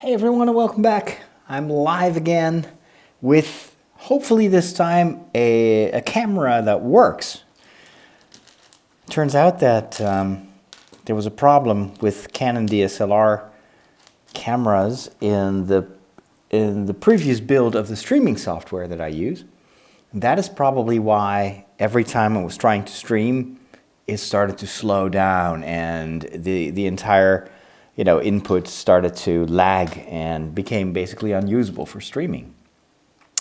Hey everyone, and welcome back. I'm live again with, hopefully this time, a camera that works. Turns out that there was a problem with Canon DSLR cameras in the previous build of the streaming software that I use. And that is probably why every time I was trying to stream, it started to slow down and the entire input started to lag and became basically unusable for streaming.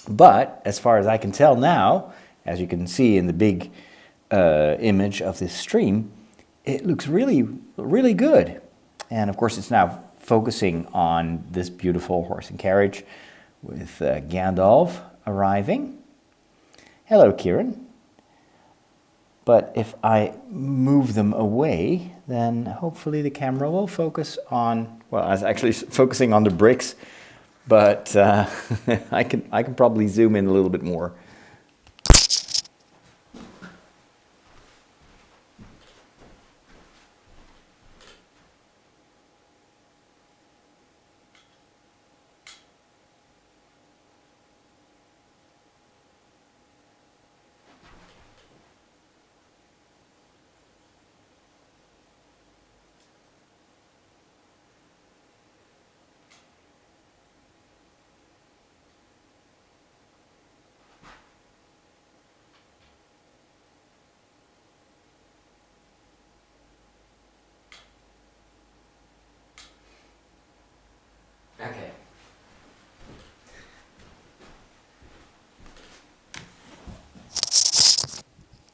But as far as I can tell now, as you can see in the big image of this stream, it looks really, really good. And of course it's now focusing on this beautiful horse and carriage with Gandalf arriving. Hello, Kieran. But if I move them away, then hopefully the camera will focus on, well, I was actually focusing on the bricks, but I can probably zoom in a little bit more. Okay.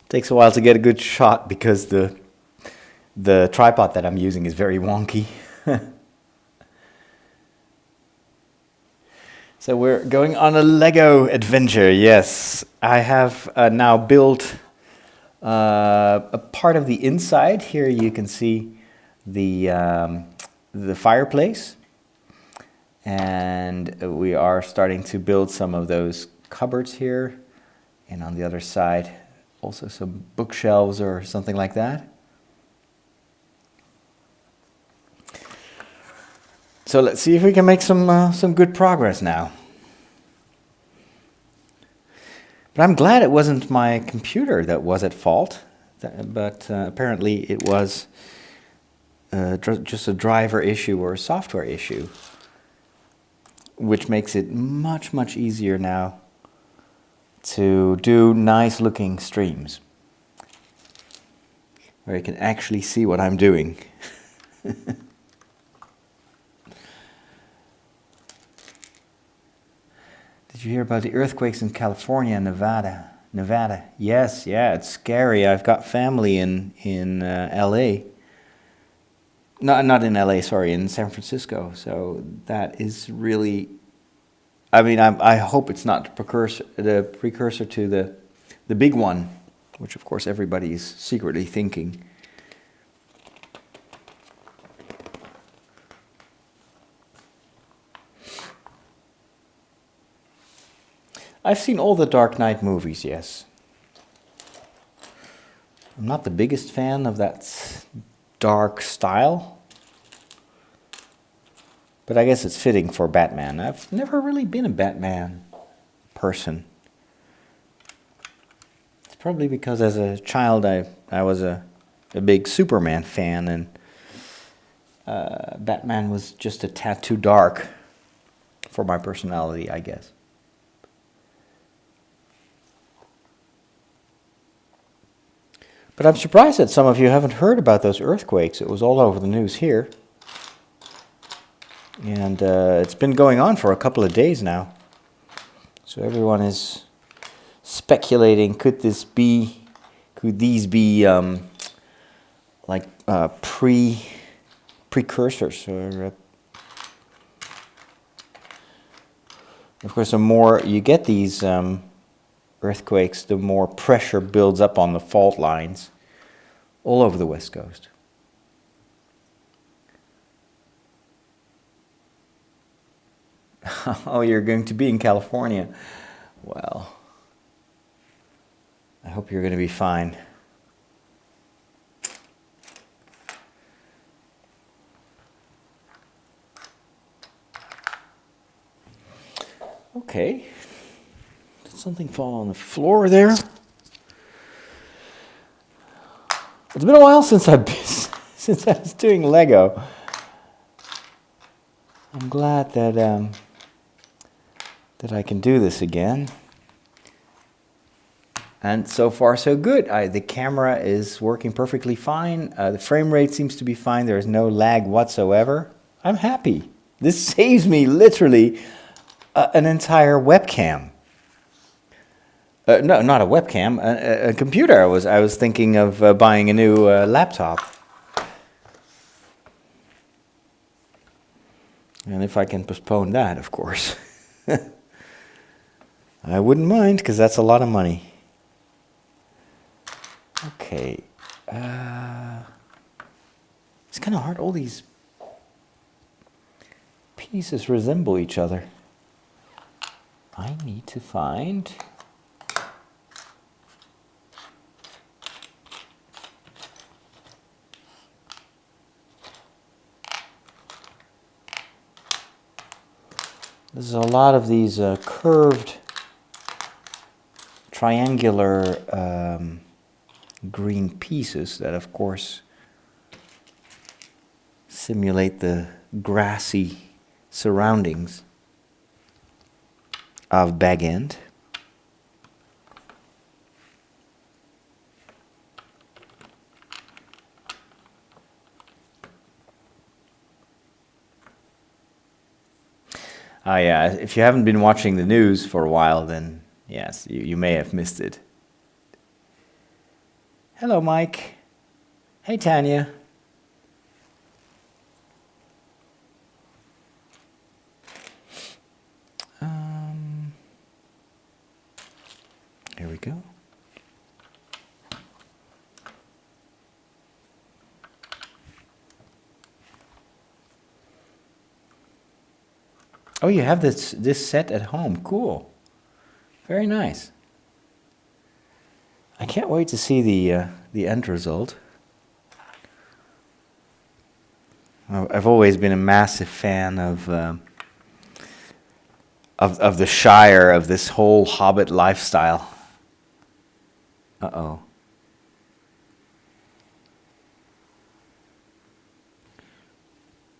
Takes a while to get a good shot because the tripod that I'm using is very wonky. So we're going on a Lego adventure, yes. I have now built a part of the inside. Here you can see the fireplace. And we are starting to build some of those cupboards here. And on the other side, also some bookshelves or something like that. So let's see if we can make some good progress now. But I'm glad it wasn't my computer that was at fault. But apparently it was just a driver issue or a software issue, which makes it much, much easier now to do nice looking streams where you can actually see what I'm doing. Did you hear about the earthquakes in California and Nevada? Yes, yeah, it's scary. I've got family in LA. No, not in LA, sorry, in San Francisco. So that is really, I mean, I hope it's not the precursor to the big one, which of course everybody is secretly thinking. I've seen all the Dark Knight movies, yes. I'm not the biggest fan of that dark style, but I guess it's fitting for Batman. I've never really been a Batman person. It's probably because as a child I was a big Superman fan, and Batman was just a tad too dark for my personality, I guess. But I'm surprised that some of you haven't heard about those earthquakes. It was all over the news here. And it's been going on for a couple of days now. So everyone is speculating, could these be like precursors? Or, of course, the more you get these earthquakes, the more pressure builds up on the fault lines all over the West Coast. Oh, you're going to be in California. Well, I hope you're going to be fine. Okay. Did something fall on the floor there? It's been a while since I was doing Lego. I'm glad that that I can do this again. And so far so good. The camera is working perfectly fine. The frame rate seems to be fine. There is no lag whatsoever. I'm happy. This saves me literally an entire webcam. No, not a webcam, a computer. I was thinking of buying a new laptop. And if I can postpone that, of course. I wouldn't mind, because that's a lot of money. Okay. It's kind of hard. All these pieces resemble each other. I need to find... There's a lot of these curved, triangular green pieces that, of course, simulate the grassy surroundings of Bag End. Yeah, if you haven't been watching the news for a while, then yes, you may have missed it. Hello, Mike. Hey, Tanya. Here we go. Oh, you have this set at home. Cool. Very nice. I can't wait to see the end result. I've always been a massive fan of the Shire, of this whole Hobbit lifestyle. Uh-oh.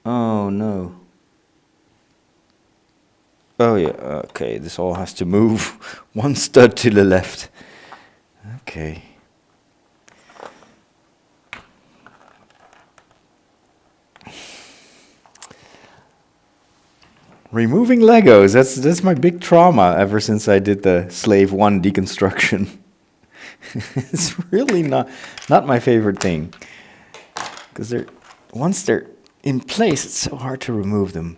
Oh, no. Oh, yeah, okay, this all has to move one stud to the left. Okay. Removing Legos, that's my big trauma ever since I did the Slave 1 deconstruction. It's really not my favorite thing. Because once they're in place, it's so hard to remove them.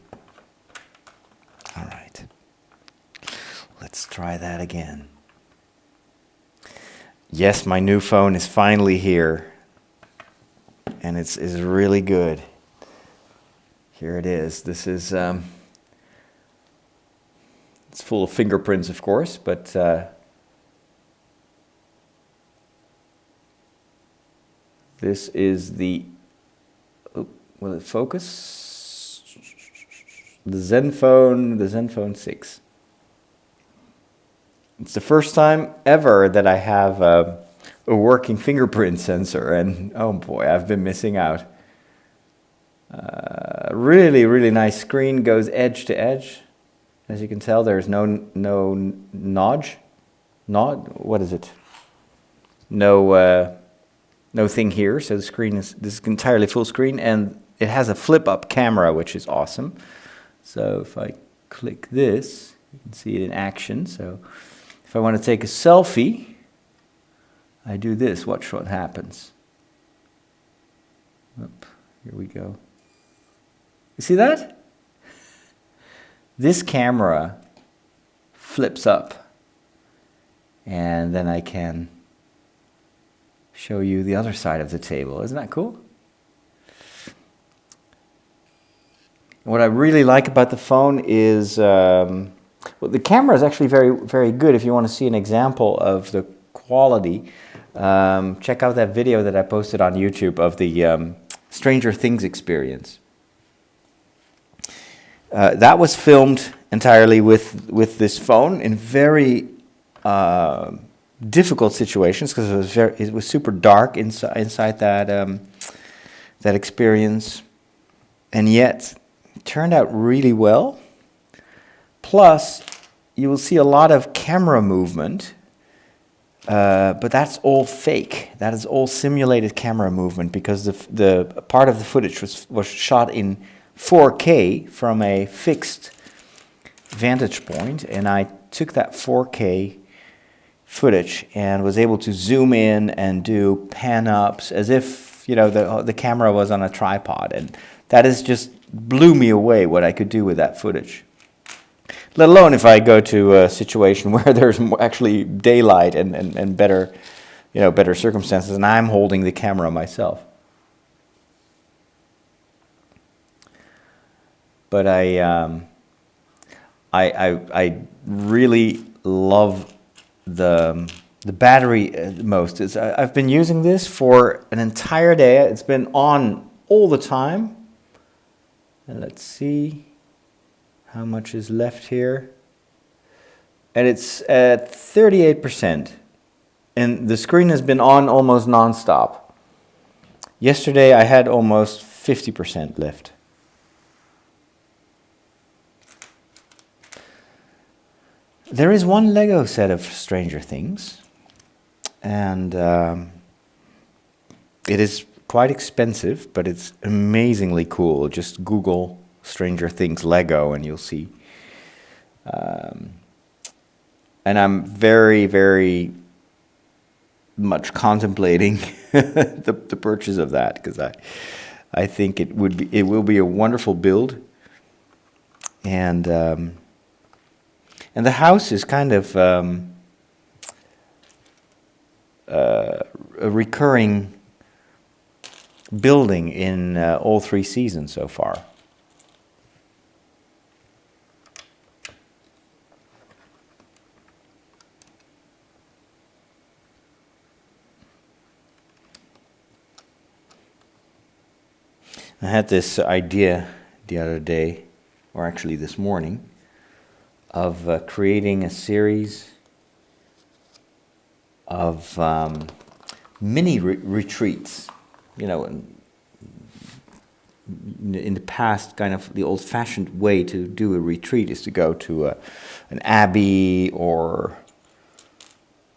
All right. Let's try that again. Yes, my new phone is finally here. And it's really good. Here it is. This is... it's full of fingerprints, of course, but this is the, will it focus? The Zenfone 6. It's the first time ever that I have a working fingerprint sensor, and oh boy, I've been missing out. Really, really nice screen, goes edge to edge. As you can tell, there's no notch. What is it? No thing here. So the screen this is entirely full screen, and it has a flip-up camera, which is awesome. So if I click this, you can see it in action. So if I want to take a selfie, I do this. Watch what happens. Oop, here we go. You see that? This camera flips up, and then I can show you the other side of the table. Isn't that cool? What I really like about the phone is, well, the camera is actually very, very good. If you want to see an example of the quality, check out that video that I posted on YouTube of the Stranger Things experience. That was filmed entirely with this phone in very difficult situations, because it was super dark inside that experience, and yet it turned out really well. Plus, you will see a lot of camera movement, but that's all fake. That is all simulated camera movement, because the part of the footage was shot in 4K from a fixed vantage point, and I took that 4K footage and was able to zoom in and do pan ups as if, you know, the camera was on a tripod, and that is just blew me away what I could do with that footage. Let alone if I go to a situation where there's actually daylight and better, you know, better circumstances, and I'm holding the camera myself. But I really love the battery most. I've been using this for an entire day. It's been on all the time. And let's see how much is left here. And it's at 38%. And the screen has been on almost non-stop. Yesterday I had almost 50% left. There is one Lego set of Stranger Things, and it is quite expensive, but it's amazingly cool. Just Google Stranger Things Lego and you'll see. And I'm very, very much contemplating the purchase of that, because I think it will be a wonderful build, and the house is kind of a recurring building in all 3 seasons so far. I had this idea the other day, or actually this morning, of creating a series of mini retreats. You know, in the past, kind of the old-fashioned way to do a retreat is to go to an abbey or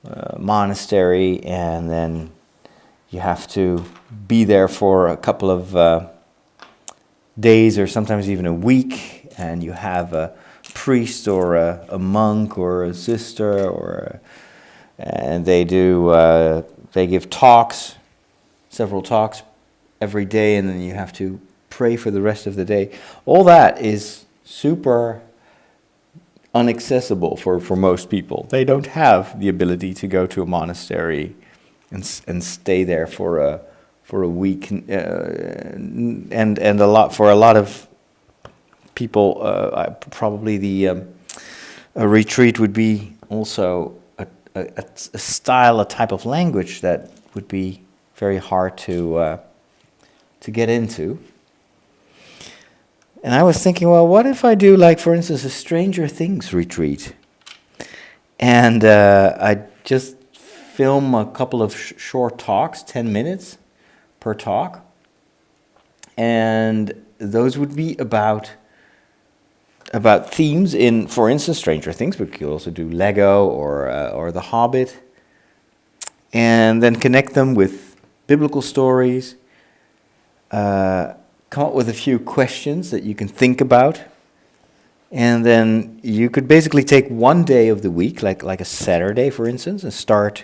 a monastery, and then you have to be there for a couple of days, or sometimes even a week, and you have a priest or a monk or a sister, and they give talks, several talks every day, and then you have to pray for the rest of the day. All that is super inaccessible for most people. They don't have the ability to go to a monastery and stay there for a week, and a lot of people, probably a retreat would be also a style, a type of language that would be very hard to get into. And I was thinking, well, what if I do, like, for instance, a Stranger Things retreat, and I just film a couple of short talks, 10 minutes per talk, and those would be about themes in, for instance, Stranger Things, but you could also do Lego or The Hobbit, and then connect them with biblical stories, come up with a few questions that you can think about, and then you could basically take one day of the week, like a Saturday, for instance, and start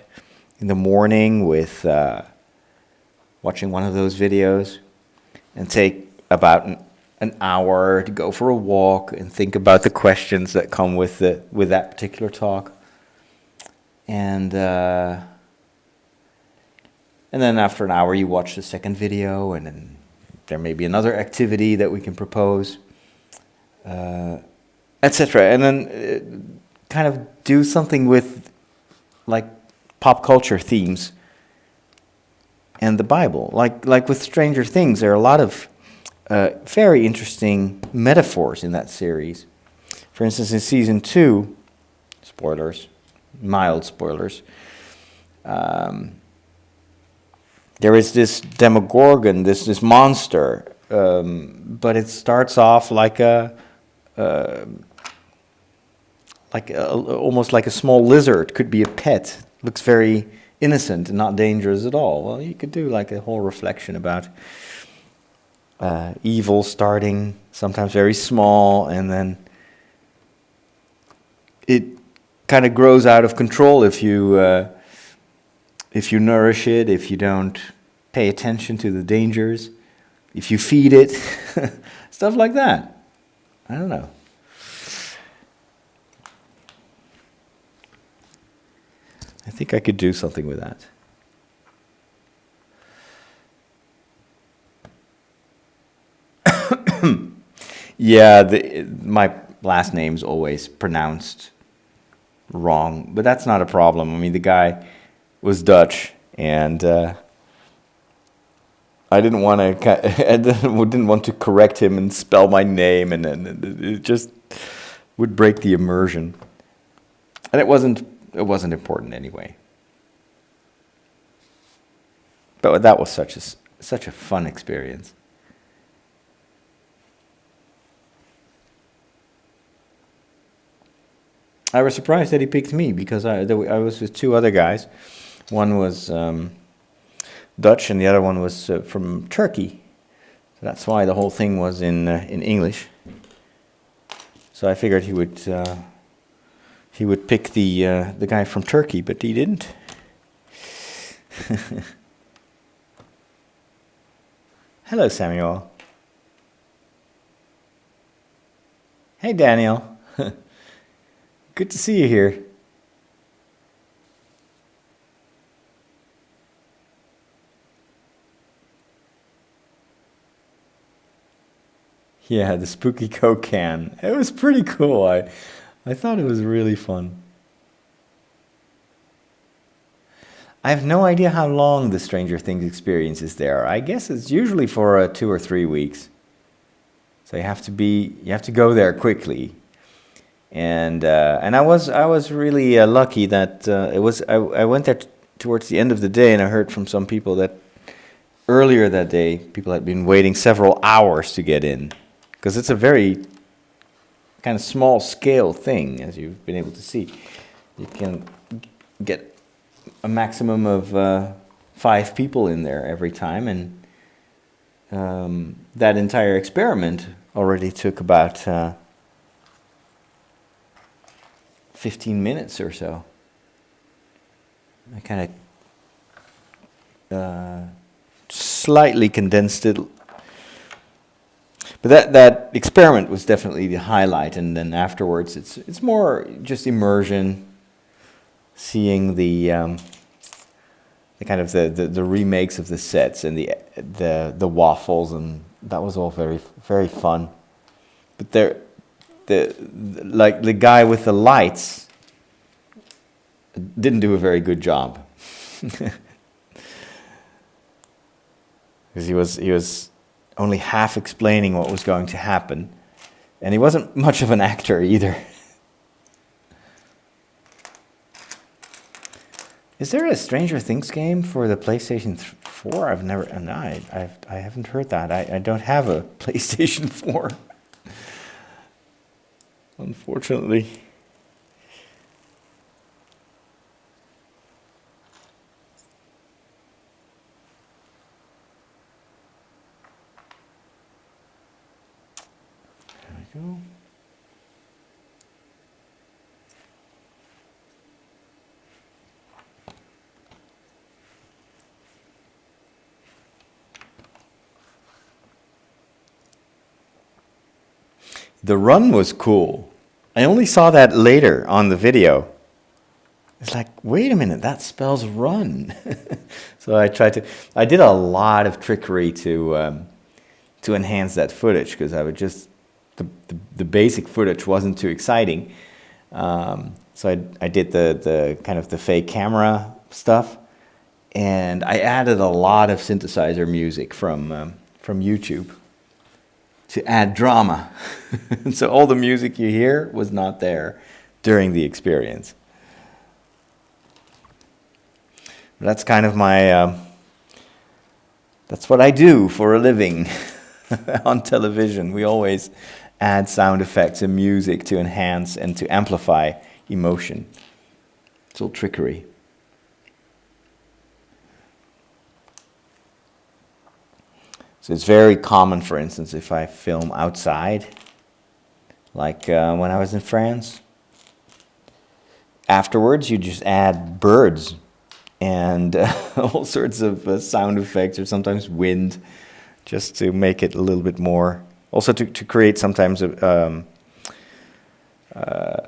in the morning with watching one of those videos, and take about an hour to go for a walk and think about the questions that come with that particular talk, and then after an hour you watch the second video, and then there may be another activity that we can propose, etc. And then kind of do something with, like, pop culture themes and the Bible. Like with Stranger Things, there are a lot of very interesting metaphors in that series. For instance, in season 2, spoilers, mild spoilers, there is this Demogorgon, this monster, but it starts off like almost like a small lizard. Could be a pet. Looks very innocent and not dangerous at all. Well, you could do like a whole reflection about evil starting sometimes very small, and then it kind of grows out of control if you nourish it, if you don't pay attention to the dangers, if you feed it, stuff like that. I don't know. I think I could do something with that. Yeah, my last name's always pronounced wrong, but that's not a problem. I mean, the guy was Dutch, and I didn't want to correct him and spell my name, and it just would break the immersion. And it wasn't important anyway. But that was such a fun experience. I was surprised that he picked me, because I was with 2 other guys. One was Dutch and the other one was from Turkey. So that's why the whole thing was in English. So I figured he would pick the guy from Turkey, but he didn't. Hello, Samuel. Hey, Daniel. Good to see you here. Yeah, the spooky Coke can. It was pretty cool. I thought it was really fun. I have no idea how long the Stranger Things experience is there. I guess it's usually for 2 or 3 weeks. So you have to go there quickly. And I was really lucky that I went there towards the end of the day, and I heard from some people that earlier that day people had been waiting several hours to get in, because it's a very kind of small scale thing, as you've been able to see. You can get a maximum of 5 people in there every time, and that entire experiment already took about 15 minutes or so. I kind of slightly condensed it. But that experiment was definitely the highlight, and then afterwards it's more just immersion, seeing the kind of the remakes of the sets and the waffles, and that was all very, very fun. But the guy with the lights didn't do a very good job. Because he was only half explaining what was going to happen, and he wasn't much of an actor either. Is there a Stranger Things game for the PlayStation 4? I haven't heard that. I don't have a PlayStation 4. Unfortunately. There we go. The run was cool. I only saw that later on the video. It's like, wait a minute, that spells run. So I did a lot of trickery to enhance that footage, because I would just, the basic footage wasn't too exciting. So I did the kind of the fake camera stuff, and I added a lot of synthesizer music from YouTube to add drama. So all the music you hear was not there during the experience. That's kind of my, that's what I do for a living on television. We always add sound effects and music to enhance and to amplify emotion. It's all trickery. So it's very common, for instance, if I film outside, like when I was in France. Afterwards, you just add birds and all sorts of sound effects, or sometimes wind, just to make it a little bit more. Also to create sometimes a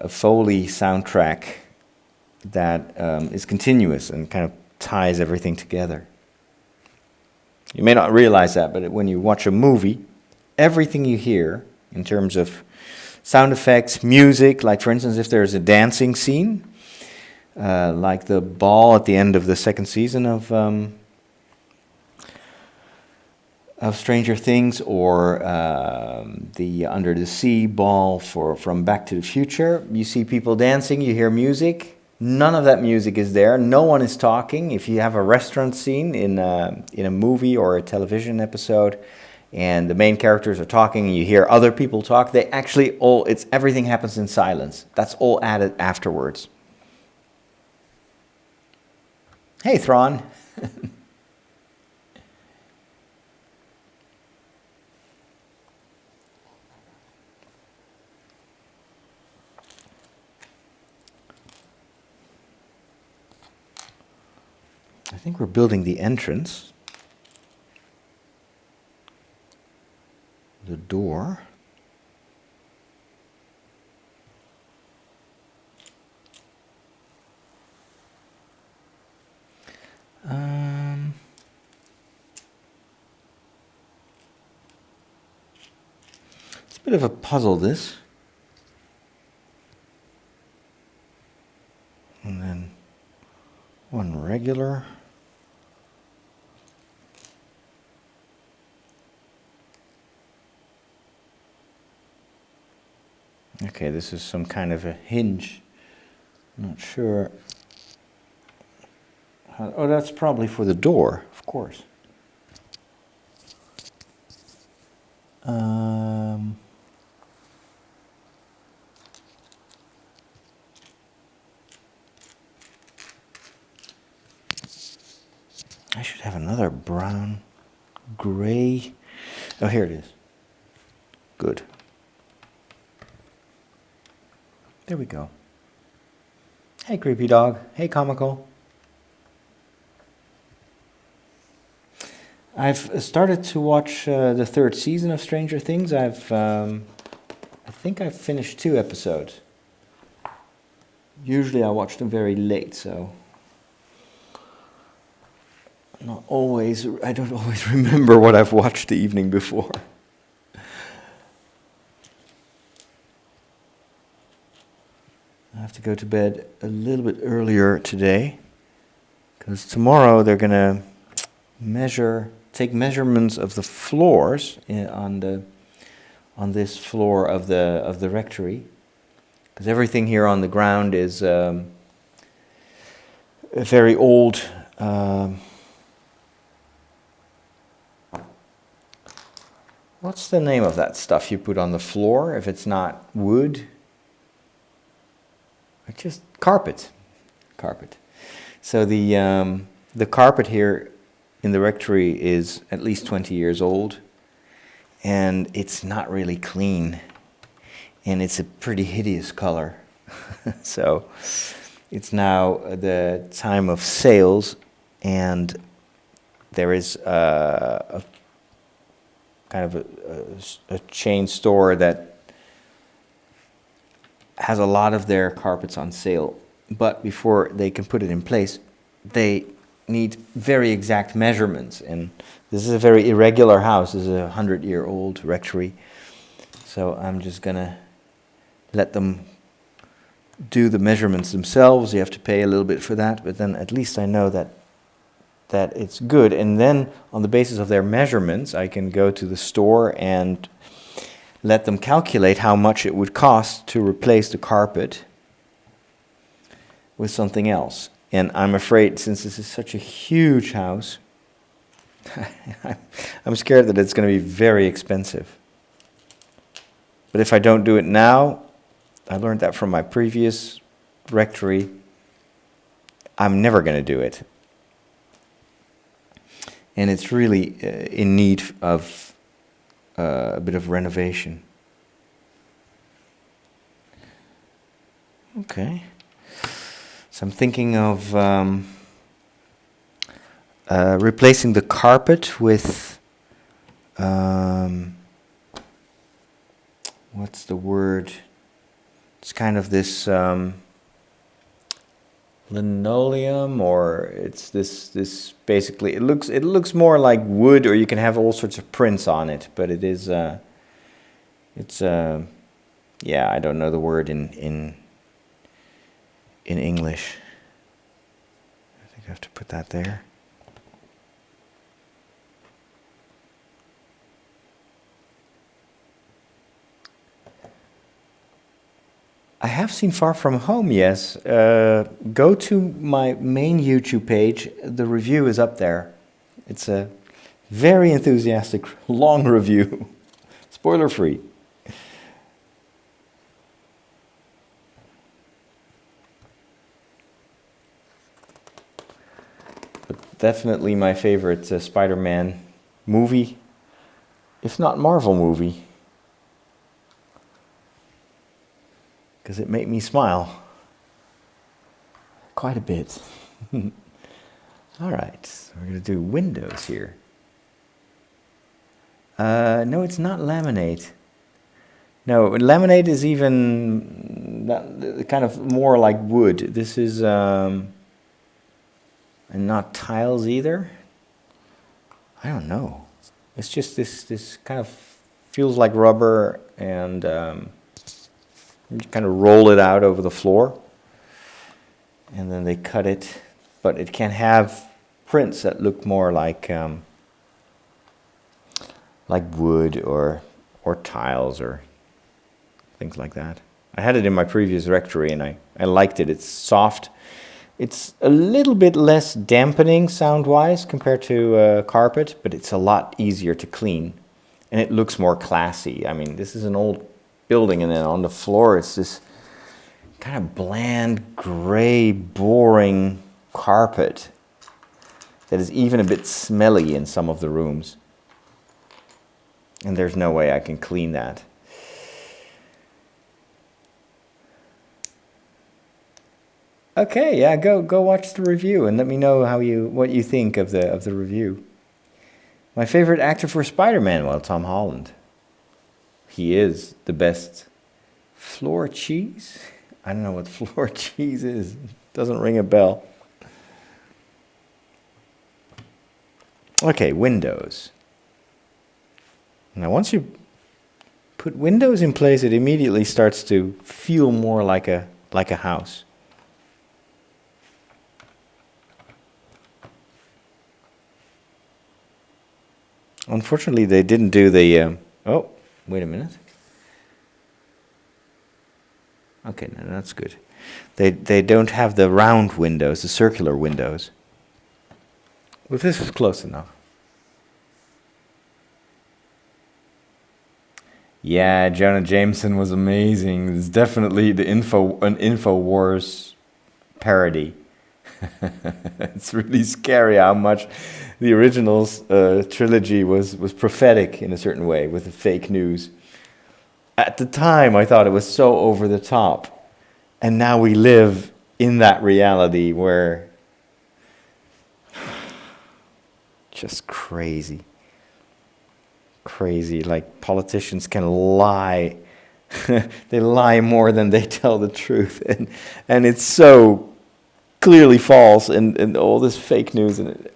Foley soundtrack that is continuous and kind of ties everything together. You may not realize that, but when you watch a movie, everything you hear in terms of sound effects, music, like for instance, if there's a dancing scene, like the ball at the end of the second season of Stranger Things, or the Under the Sea ball from Back to the Future. You see people dancing, you hear music. None of that music is there. No one is talking. If you have a restaurant scene in a movie or a television episode, and the main characters are talking, and you hear other people talk, they actually everything happens in silence. That's all added afterwards. Hey, Thrawn. I think we're building the entrance. The door. It's a bit of a puzzle, this. And then one regular. Okay, this is some kind of a hinge. I'm not sure. Oh, that's probably for the door, of course. I should have another brown, gray. Oh, here it is. Good. There we go. Hey, creepy dog. Hey, comical. I've started to watch the third season of Stranger Things. I think I've finished 2 episodes. Usually I watch them very late, so I don't always remember what I've watched the evening before. I have to go to bed a little bit earlier today, because tomorrow they're going to take measurements of the floors on this floor of the rectory, because everything here on the ground is a very old. What's the name of that stuff you put on the floor if it's not wood? It's just carpet. So the carpet here in the rectory is at least 20 years old, and it's not really clean, and it's a pretty hideous color. So it's now the time of sales, and there is a kind of a chain store that has a lot of their carpets on sale, but before they can put it in place, they need very exact measurements. And this is a very irregular house. This is a 100-year-old rectory. So I'm just gonna let them do the measurements themselves. You have to pay a little bit for that, but then at least I know that it's good. And then on the basis of their measurements, I can go to the store and let them calculate how much it would cost to replace the carpet with something else. And I'm afraid, since this is such a huge house, I'm scared that it's going to be very expensive. But if I don't do it now, I learned that from my previous rectory, I'm never going to do it. And it's really in need of a bit of renovation. Okay. So I'm thinking of replacing the carpet with, what's the word? It's kind of this linoleum, or it's this basically, it looks more like wood, or you can have all sorts of prints on it, but it is yeah, I don't know the word in English. I think I have to put that there. I have seen Far From Home, yes. Go to my main YouTube page. The review is up there. It's a very enthusiastic, long review. Spoiler free. But definitely my favorite Spider-Man movie, if not Marvel movie. Because it made me smile quite a bit. All right, so we're going to do windows here. No, it's not laminate. No, laminate is even kind of more like wood. This is, and not tiles either. I don't know. It's just this kind of feels like rubber, and you kind of roll it out over the floor, and then they cut it, but it can have prints that look more like wood or tiles or things like that. I had it in my previous rectory, and I liked it. It's soft. It's a little bit less dampening sound-wise compared to carpet, but it's a lot easier to clean, and it looks more classy. I mean, this is an old building, and then on the floor it's this kind of bland, gray, boring carpet that is even a bit smelly in some of the rooms. And there's no way I can clean that. Okay, yeah, go watch the review and let me know what you think of the review. My favorite actor for Spider-Man, well, Tom Holland. He is the best. Floor cheese? I don't know what floor cheese is. Doesn't ring a bell. Okay, windows. Now, once you put windows in place, it immediately starts to feel more like a house. Unfortunately, they didn't do the... oh, wait a minute. Okay, no, that's good. They don't have the round windows, the circular windows. Well, this is close enough. Yeah, Jonah Jameson was amazing. It's definitely an InfoWars parody. It's really scary how much the original trilogy was prophetic in a certain way with the fake news. At the time, I thought it was so over the top. And now we live in that reality where... just crazy. Crazy. Like, politicians can lie. They lie more than they tell the truth. And it's so clearly false, and all this fake news, and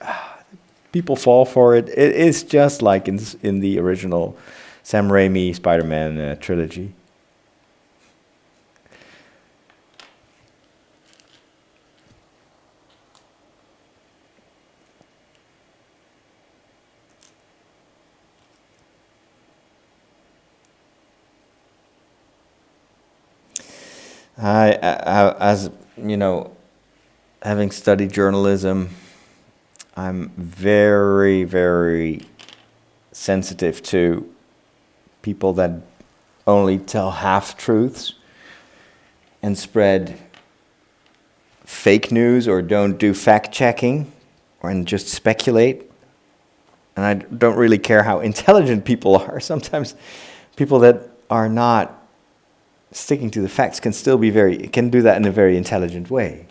people fall for it. It is just like in the original Sam Raimi Spider-Man trilogy. As you know, having studied journalism, I'm very, very sensitive to people that only tell half-truths and spread fake news or don't do fact-checking and just speculate. And I don't really care how intelligent people are. Sometimes people that are not sticking to the facts can still be can do that in a very intelligent way.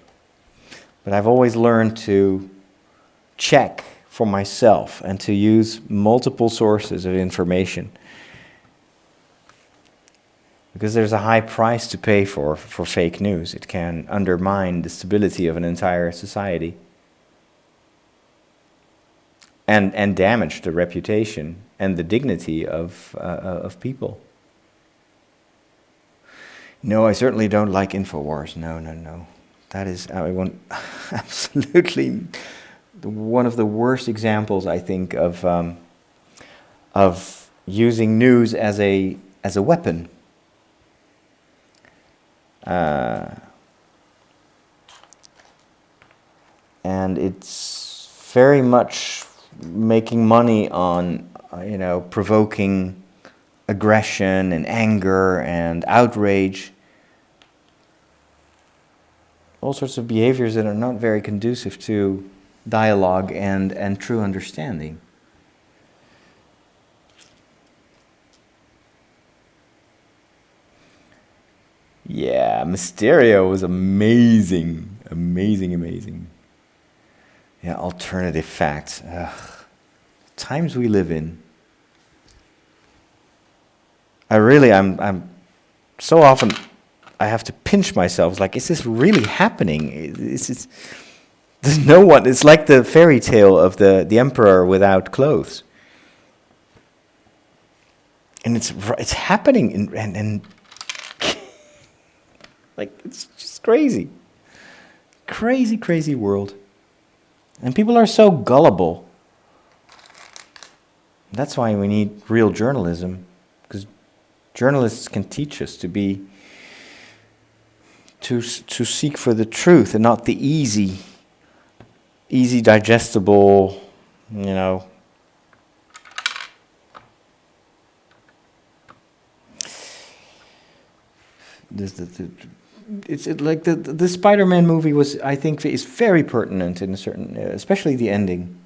But I've always learned to check for myself and to use multiple sources of information, because there's a high price to pay for fake news. It can undermine the stability of an entire society and damage the reputation and the dignity of people. No, I certainly don't like InfoWars. No. That is, I want absolutely one of the worst examples, I think, of using news as a weapon. And it's very much making money on, provoking aggression and anger and outrage. All sorts of behaviors that are not very conducive to dialogue and true understanding. Yeah, Mysterio was amazing. Amazing. Yeah, alternative facts. Ugh. Times we live in. I'm so often I have to pinch myself. It's like, is this really happening? There's no one. It's like the fairy tale of the emperor without clothes. And it's happening, and like, it's just crazy. Crazy world. And people are so gullible. That's why we need real journalism, because journalists can teach us to seek for the truth and not the easy digestible, It's like the Spider-Man movie was, I think, is very pertinent in a certain, especially the ending,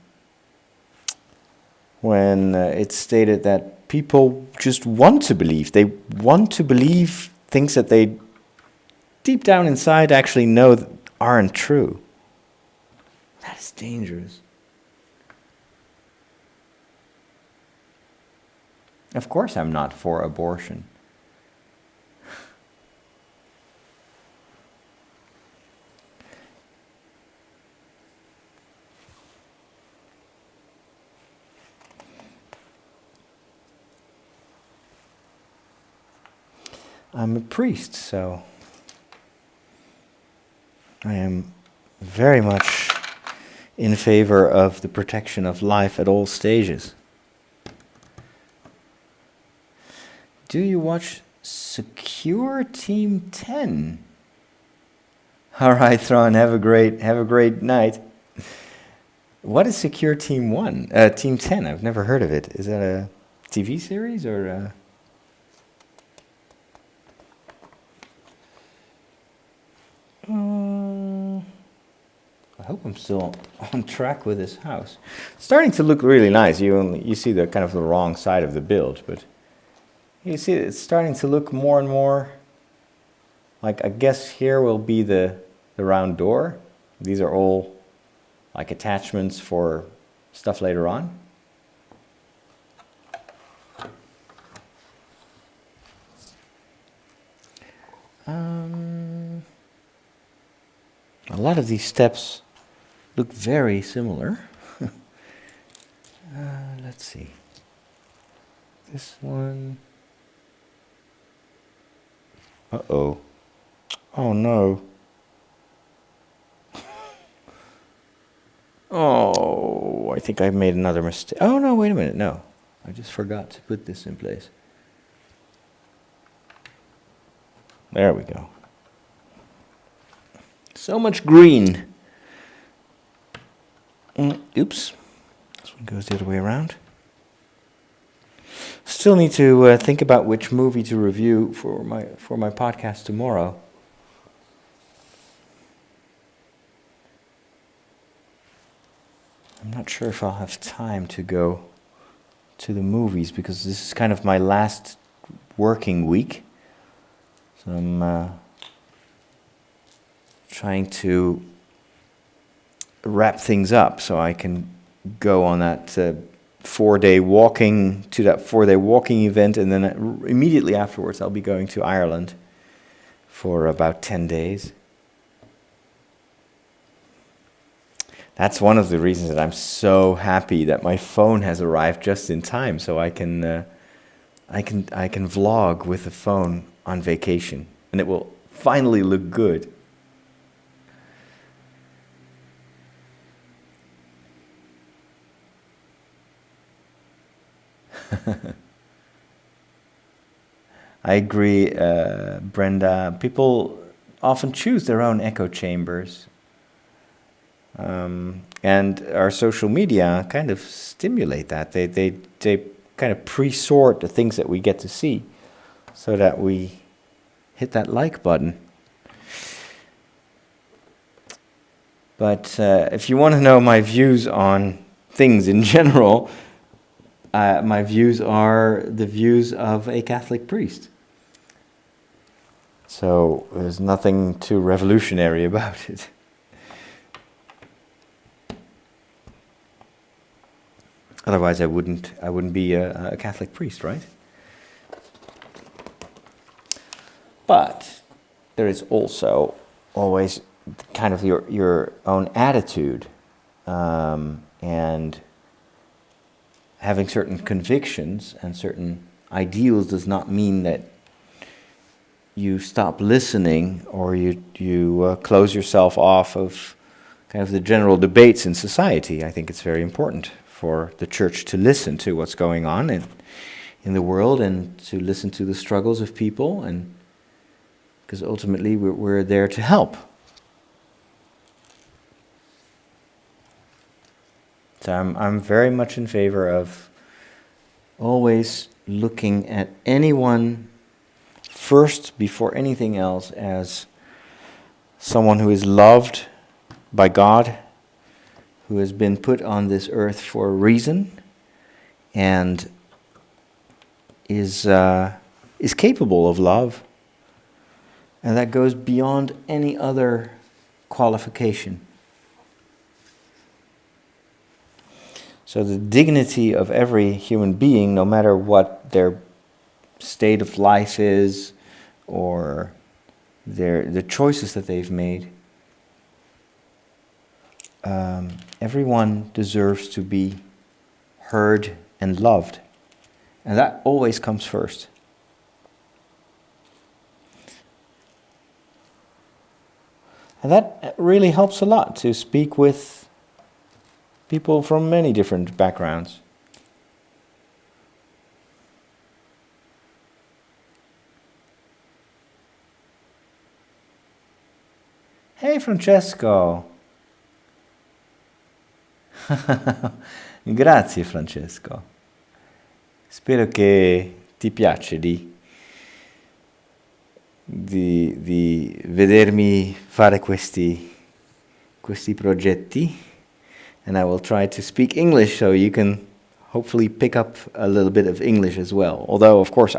when it's stated that people just want to believe. They want to believe things that they deep down inside actually know that aren't true. That is dangerous. Of course I'm not for abortion. I'm a priest, so I am very much in favor of the protection of life at all stages. Do you watch Secur Team 10? All right, Thrawn, have a great night. What is Secur Team 1? Team 10, I've never heard of it. Is that a TV series or I hope I'm still on track with this house. It's starting to look really nice. You see the kind of the wrong side of the build, but you see it's starting to look more and more like, I guess here will be the round door. These are all like attachments for stuff later on. A lot of these steps look very similar. Let's see. This one. Uh-oh. Oh no. Oh, I think I made another mistake. Oh no, wait a minute. No. I just forgot to put this in place. There we go. So much green. Oops. This one goes the other way around. Still need to think about which movie to review for my podcast tomorrow. I'm not sure if I'll have time to go to the movies because this is kind of my last working week. So I'm trying to wrap things up so I can go on that 4-day walking event, and then immediately afterwards I'll be going to Ireland for about 10 days. That's one of the reasons that I'm so happy that my phone has arrived just in time, so I can vlog with the phone on vacation, and it will finally look good. I agree, Brenda. People often choose their own echo chambers. And our social media kind of stimulate that. They kind of pre-sort the things that we get to see so that we hit that like button. But if you want to know my views on things in general, my views are the views of a Catholic priest. So there's nothing too revolutionary about it. Otherwise, I wouldn't be a Catholic priest, right? But there is also always kind of your own attitude, and having certain convictions and certain ideals does not mean that you stop listening or you close yourself off of kind of the general debates in society. I think it's very important for the church to listen to what's going on in the world and to listen to the struggles of people, and because ultimately we're there to help. So I'm very much in favor of always looking at anyone first before anything else as someone who is loved by God, who has been put on this earth for a reason, and is capable of love, and that goes beyond any other qualification. So the dignity of every human being, no matter what their state of life is or the choices that they've made, everyone deserves to be heard and loved. And that always comes first. And that really helps a lot to speak with people from many different backgrounds. Hey Francesco! Grazie Francesco. Spero che ti piace di vedermi fare questi progetti, and I will try to speak English so you can hopefully pick up a little bit of English as well. Although of course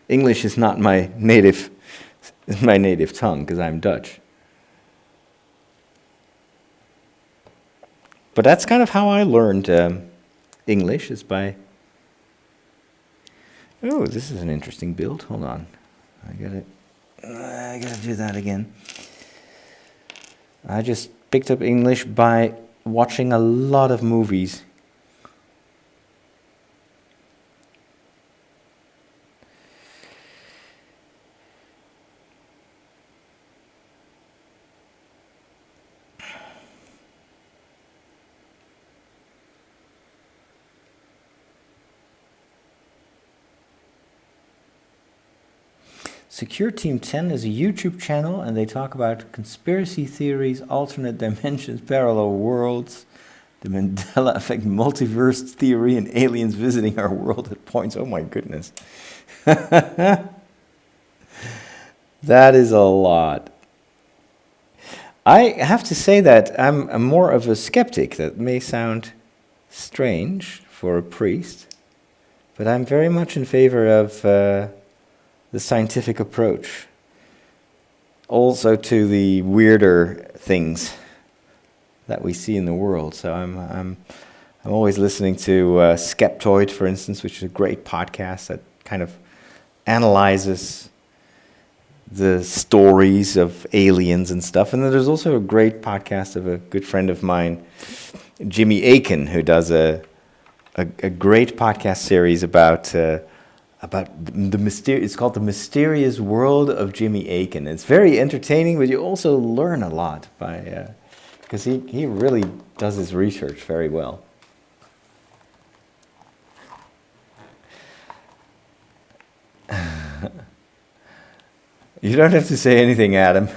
English is not my native tongue because I'm Dutch. But that's kind of how I learned English, is by... Oh, this is an interesting build. Hold on. I gotta do that again. I just picked up English by watching a lot of movies. Secur Team 10 is a YouTube channel, and they talk about conspiracy theories, alternate dimensions, parallel worlds, the Mandela effect, multiverse theory, and aliens visiting our world at points. Oh my goodness. That is a lot. I have to say that I'm more of a skeptic. That may sound strange for a priest, but I'm very much in favor of the scientific approach. Also to the weirder things that we see in the world. So I'm always listening to Skeptoid, for instance, which is a great podcast that kind of analyzes the stories of aliens and stuff. And then there's also a great podcast of a good friend of mine, Jimmy Akin, who does a great podcast series about the it's called The Mysterious World of Jimmy Akin. It's very entertaining, but you also learn a lot by because he really does his research very well. You don't have to say anything, Adam.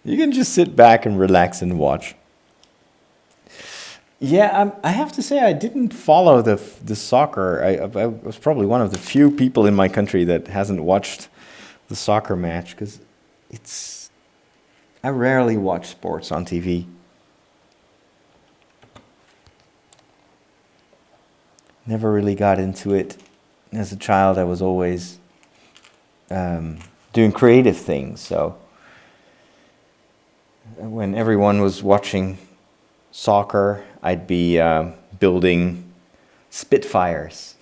You can just sit back and relax and watch. Yeah, I have to say I didn't follow the soccer. I was probably one of the few people in my country that hasn't watched the soccer match, because I rarely watch sports on TV. Never really got into it. As a child, I was always doing creative things. So when everyone was watching soccer, I'd be building Spitfires.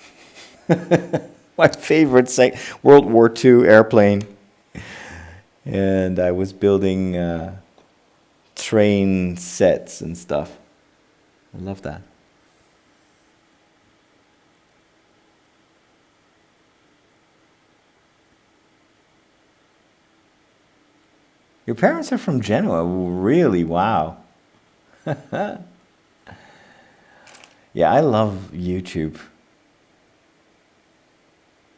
My favorite World War II airplane. And I was building train sets and stuff. I love that. Your parents are from Genoa? Really? Wow. Yeah, I love YouTube.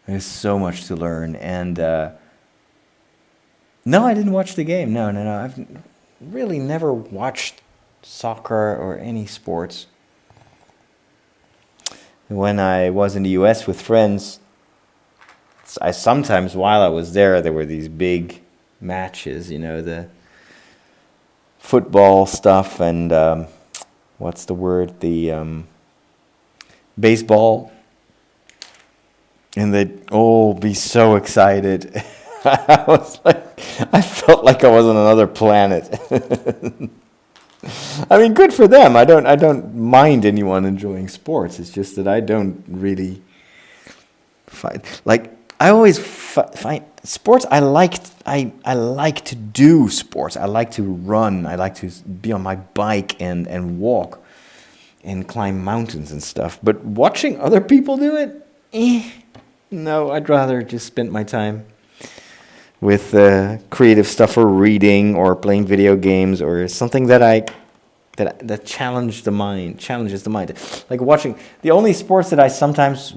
There's so much to learn. And no, I didn't watch the game. No. I've really never watched soccer or any sports. When I was in the US with friends, I sometimes, while I was there were these big matches, the football stuff and what's the word? The baseball. And they'd all be so excited. I felt like I was on another planet. I mean, good for them. I don't mind anyone enjoying sports. It's just that I don't really find, like, I always find sports. I like to do sports. I like to run. I like to be on my bike and walk and climb mountains and stuff. But watching other people do it, no. I'd rather just spend my time with creative stuff, or reading, or playing video games, or something that challenges the mind. Like watching. The only sports that I sometimes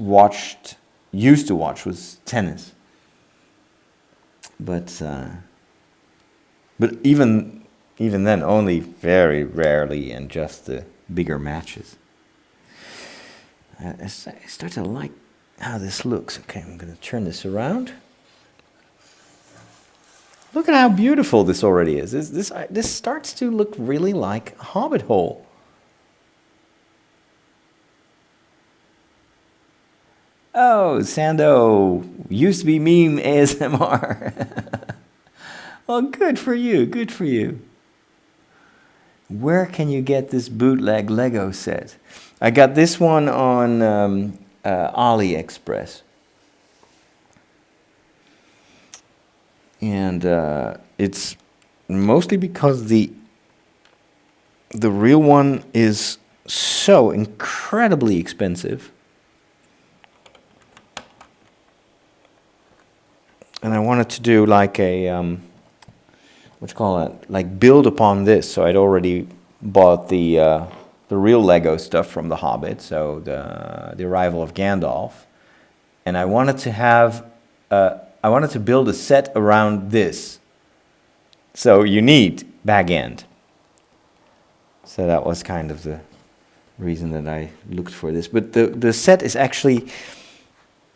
used to watch was tennis. But even then, only very rarely, and just the bigger matches. I start to like how this looks. Okay, I'm going to turn this around. Look at how beautiful this already is. This starts to look really like Hobbit Hole. Oh, Sando, used to be meme ASMR. Well, good for you, good for you. Where can you get this bootleg Lego set? I got this one on AliExpress. And it's mostly because the real one is so incredibly expensive. And I wanted to do like a, like build upon this. So I'd already bought the real Lego stuff from The Hobbit, so the arrival of Gandalf. And I wanted to have I wanted to build a set around this. So you need bag end. So that was kind of the reason that I looked for this. But the set is actually,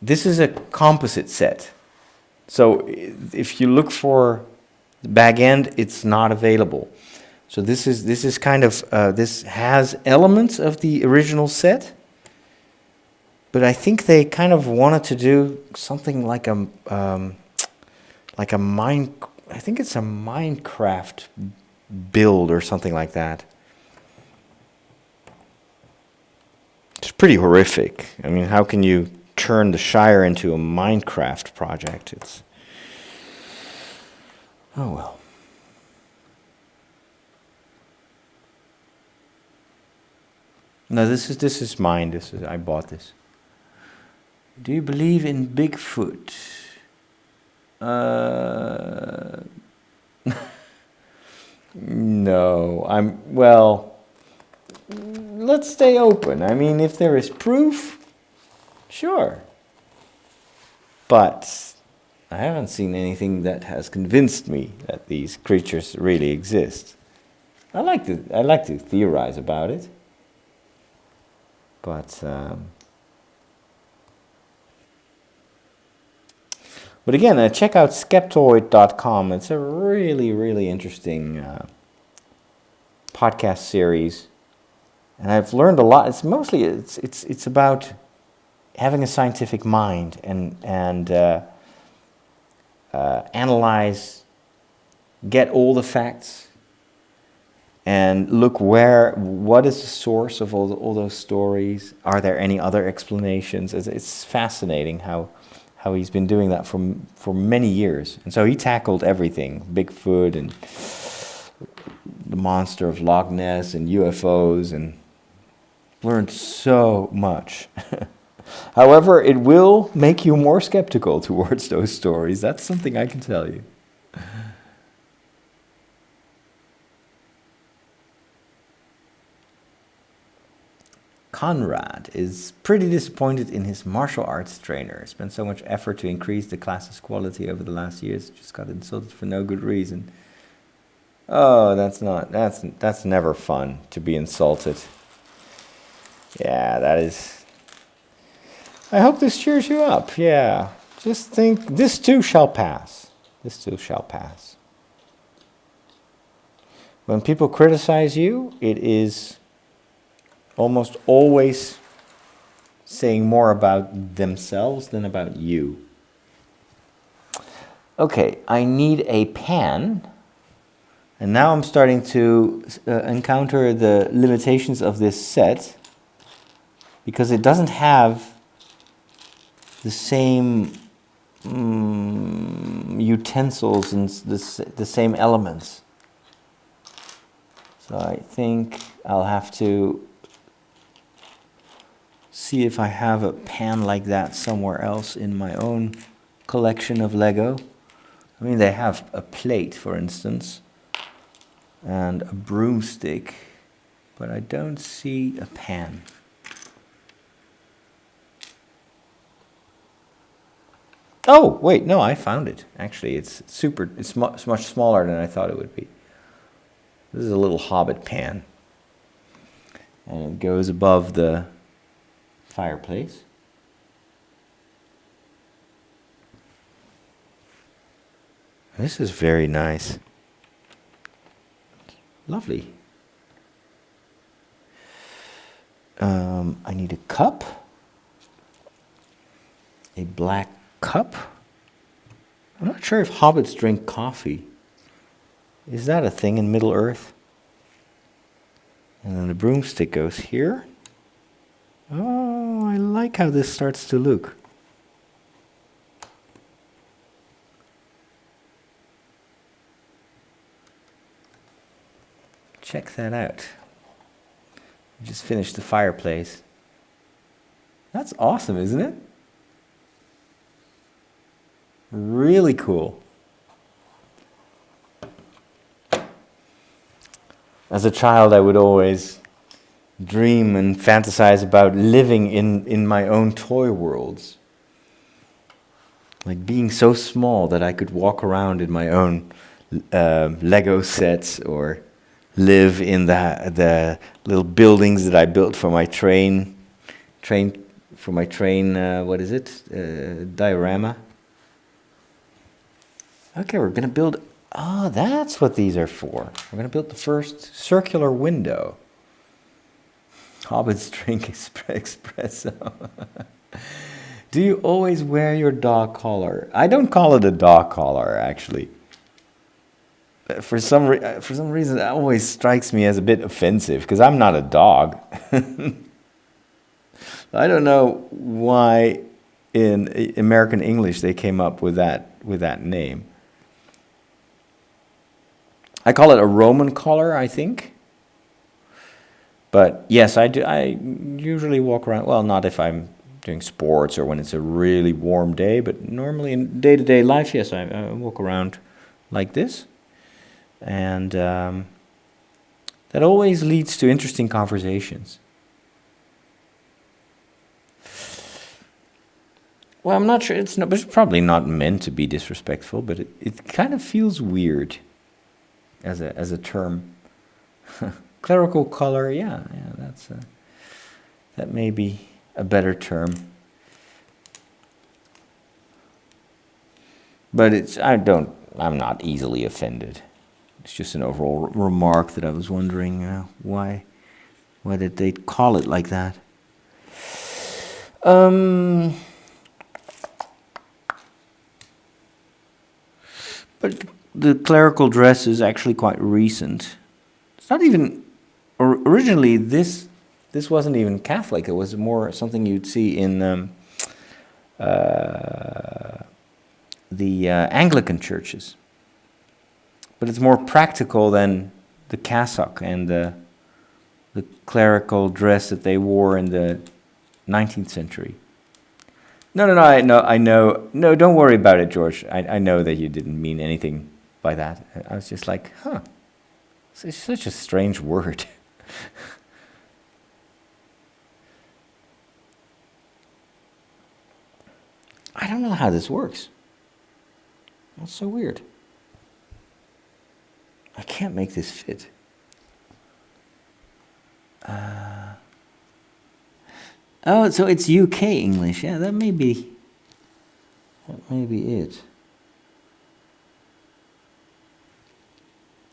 this is a composite set. So if you look for the bag end, it's not available. So this is kind of, this has elements of the original set, but I think they kind of wanted to do something like a I think it's a Minecraft build or something like that. It's pretty horrific. I mean, how can you turn the Shire into a Minecraft project? It's, oh well. No, this is mine. I bought this. Do you believe in Bigfoot? No, well, let's stay open. I mean, if there is proof, sure. But I haven't seen anything that has convinced me that these creatures really exist. I like to theorize about it. But again, check out Skeptoid.com. It's a really, really interesting podcast series, and I've learned a lot. It's mostly it's about having a scientific mind and analyze, get all the facts, and look what is the source of all those stories? Are there any other explanations? It's fascinating how he's been doing that for many years. And so he tackled everything, Bigfoot and the monster of Loch Ness and UFOs, and learned so much. However, it will make you more skeptical towards those stories. That's something I can tell you. Conrad is pretty disappointed in his martial arts trainer. Spent so much effort to increase the class's quality over the last years, just got insulted for no good reason. Oh, that's never fun to be insulted. Yeah, that is. I hope this cheers you up. Yeah, just think this too shall pass. This too shall pass. When people criticize you, it is almost always saying more about themselves than about you. Okay, I need a pan. And now I'm starting to encounter the limitations of this set, because it doesn't have the same utensils and the same elements. So I think I'll have to see if I have a pan like that somewhere else in my own collection of Lego. I mean, they have a plate, for instance, and a broomstick, but I don't see a pan. Oh, wait, no, I found it. Actually, it's much smaller than I thought it would be. This is a little Hobbit pan, and it goes above the fireplace. This is very nice. Lovely. I need a cup. A black cup. I'm not sure if hobbits drink coffee. Is that a thing in Middle Earth? And then the broomstick goes here. Oh, I like how this starts to look. Check that out. I just finished the fireplace. That's awesome, isn't it? Really cool. As a child, I would always dream and fantasize about living in my own toy worlds. Like being so small that I could walk around in my own Lego sets or live in the little buildings that I built for my train, what is it? Diorama. Okay, we're gonna build, that's what these are for. We're gonna build the first circular window. Hobbits drink espresso. Do you always wear your dog collar? I don't call it a dog collar, actually. For some reason, it always strikes me as a bit offensive, because I'm not a dog. I don't know why in American English they came up with that name. I call it a Roman collar, I think. But yes, I do. I usually walk around. Well, not if I'm doing sports or when it's a really warm day, but normally in day-to-day life, yes, I walk around like this, and that always leads to interesting conversations. Well, I'm not sure. It's probably not meant to be disrespectful, but it kind of feels weird as a term. Clerical color, yeah, that may be a better term. But I'm not easily offended. It's just an overall remark that I was wondering why did they call it like that? But the clerical dress is actually quite recent. It's not even originally this wasn't even Catholic. It was more something you'd see in the Anglican churches. But it's more practical than the cassock and the clerical dress that they wore in the 19th century. No, I know. No, don't worry about it, George. I know that you didn't mean anything by that. I was just like, it's such a strange word. I don't know how this works. That's so weird. I can't make this fit. Oh, so it's UK English. Yeah, that may be it.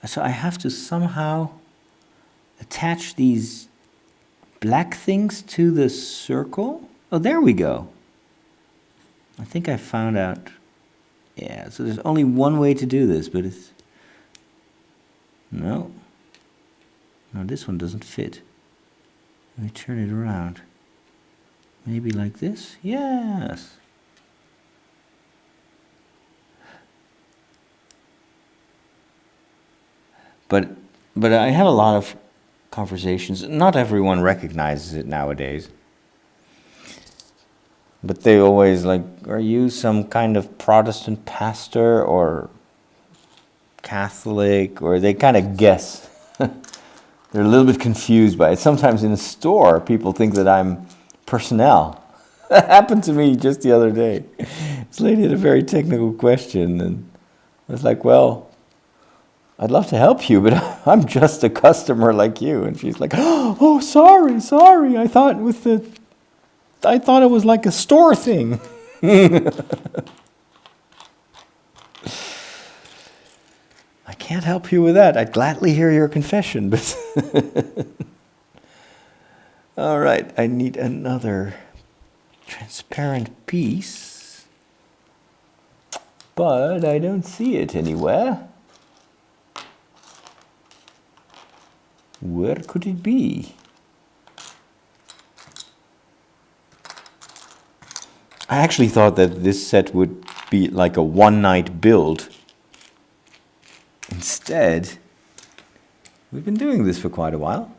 So I have to somehow attach these black things to the circle. Oh, there we go. I think I found out. Yeah, so there's only one way to do this, but it's... No, this one doesn't fit. Let me turn it around. Maybe like this? Yes. But I have a lot of conversations. Not everyone recognizes it nowadays. But they always like, are you some kind of Protestant pastor or Catholic? Or they kind of guess. They're a little bit confused by it. Sometimes in a store, people think that I'm personnel. That happened to me just the other day. This lady had a very technical question, and I was like, well, I'd love to help you, but I'm just a customer like you. And she's like, oh, sorry. I thought it was like a store thing. I can't help you with that. I'd gladly hear your confession, but all right, I need another transparent piece, but I don't see it anywhere. Where could it be? I actually thought that this set would be like a one-night build. Instead, we've been doing this for quite a while.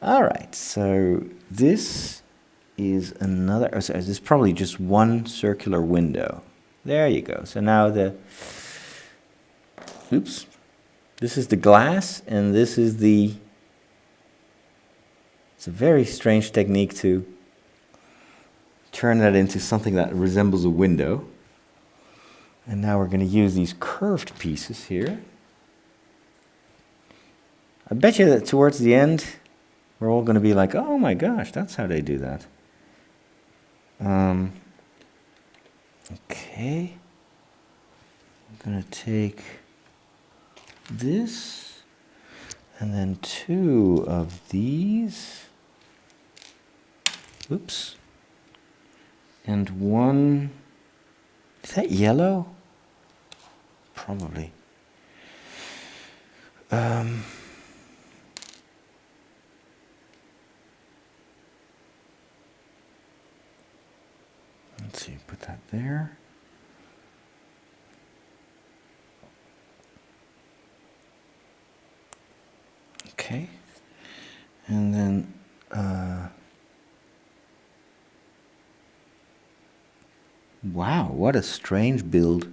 All right, so this is another, so this is probably just one circular window. There you go. So now this is the glass, and this is it's a very strange technique to turn that into something that resembles a window. And now we're going to use these curved pieces here. I bet you that towards the end, we're all going to be like, oh my gosh, that's how they do that. Okay. I'm going to take this, and then 2 of these. Oops. And 1, is that yellow? Probably. Let's see, put that there. Okay. And then wow, what a strange build.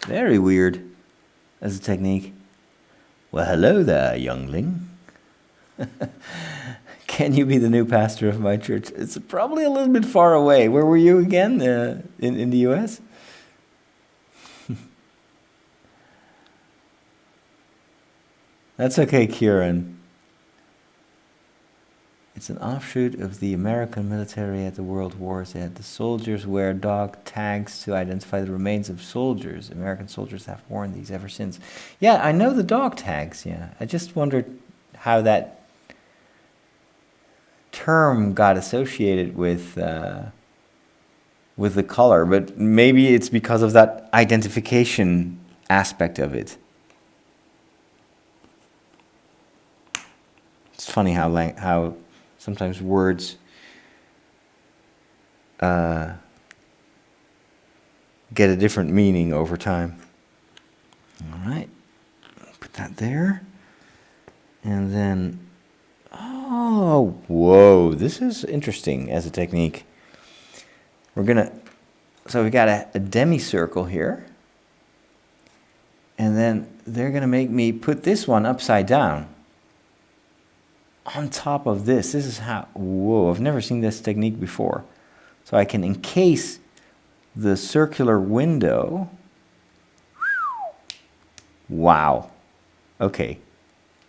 Very weird as a technique. Well, hello there, youngling. Can you be the new pastor of my church? It's probably a little bit far away. Where were you again? In the US? That's okay, Kieran. It's an offshoot of the American military at the World Wars. The soldiers wear dog tags to identify the remains of soldiers. American soldiers have worn these ever since. Yeah, I know the dog tags, yeah. I just wondered how that term got associated with the color, but maybe it's because of that identification aspect of it. It's funny how sometimes words get a different meaning over time. All right, put that there, and then oh, whoa, this is interesting as a technique. So we got a demi-circle here, and then they're gonna make me put this one upside down on top of this. This is how, whoa, I've never seen this technique before. So I can encase the circular window. Wow. Okay.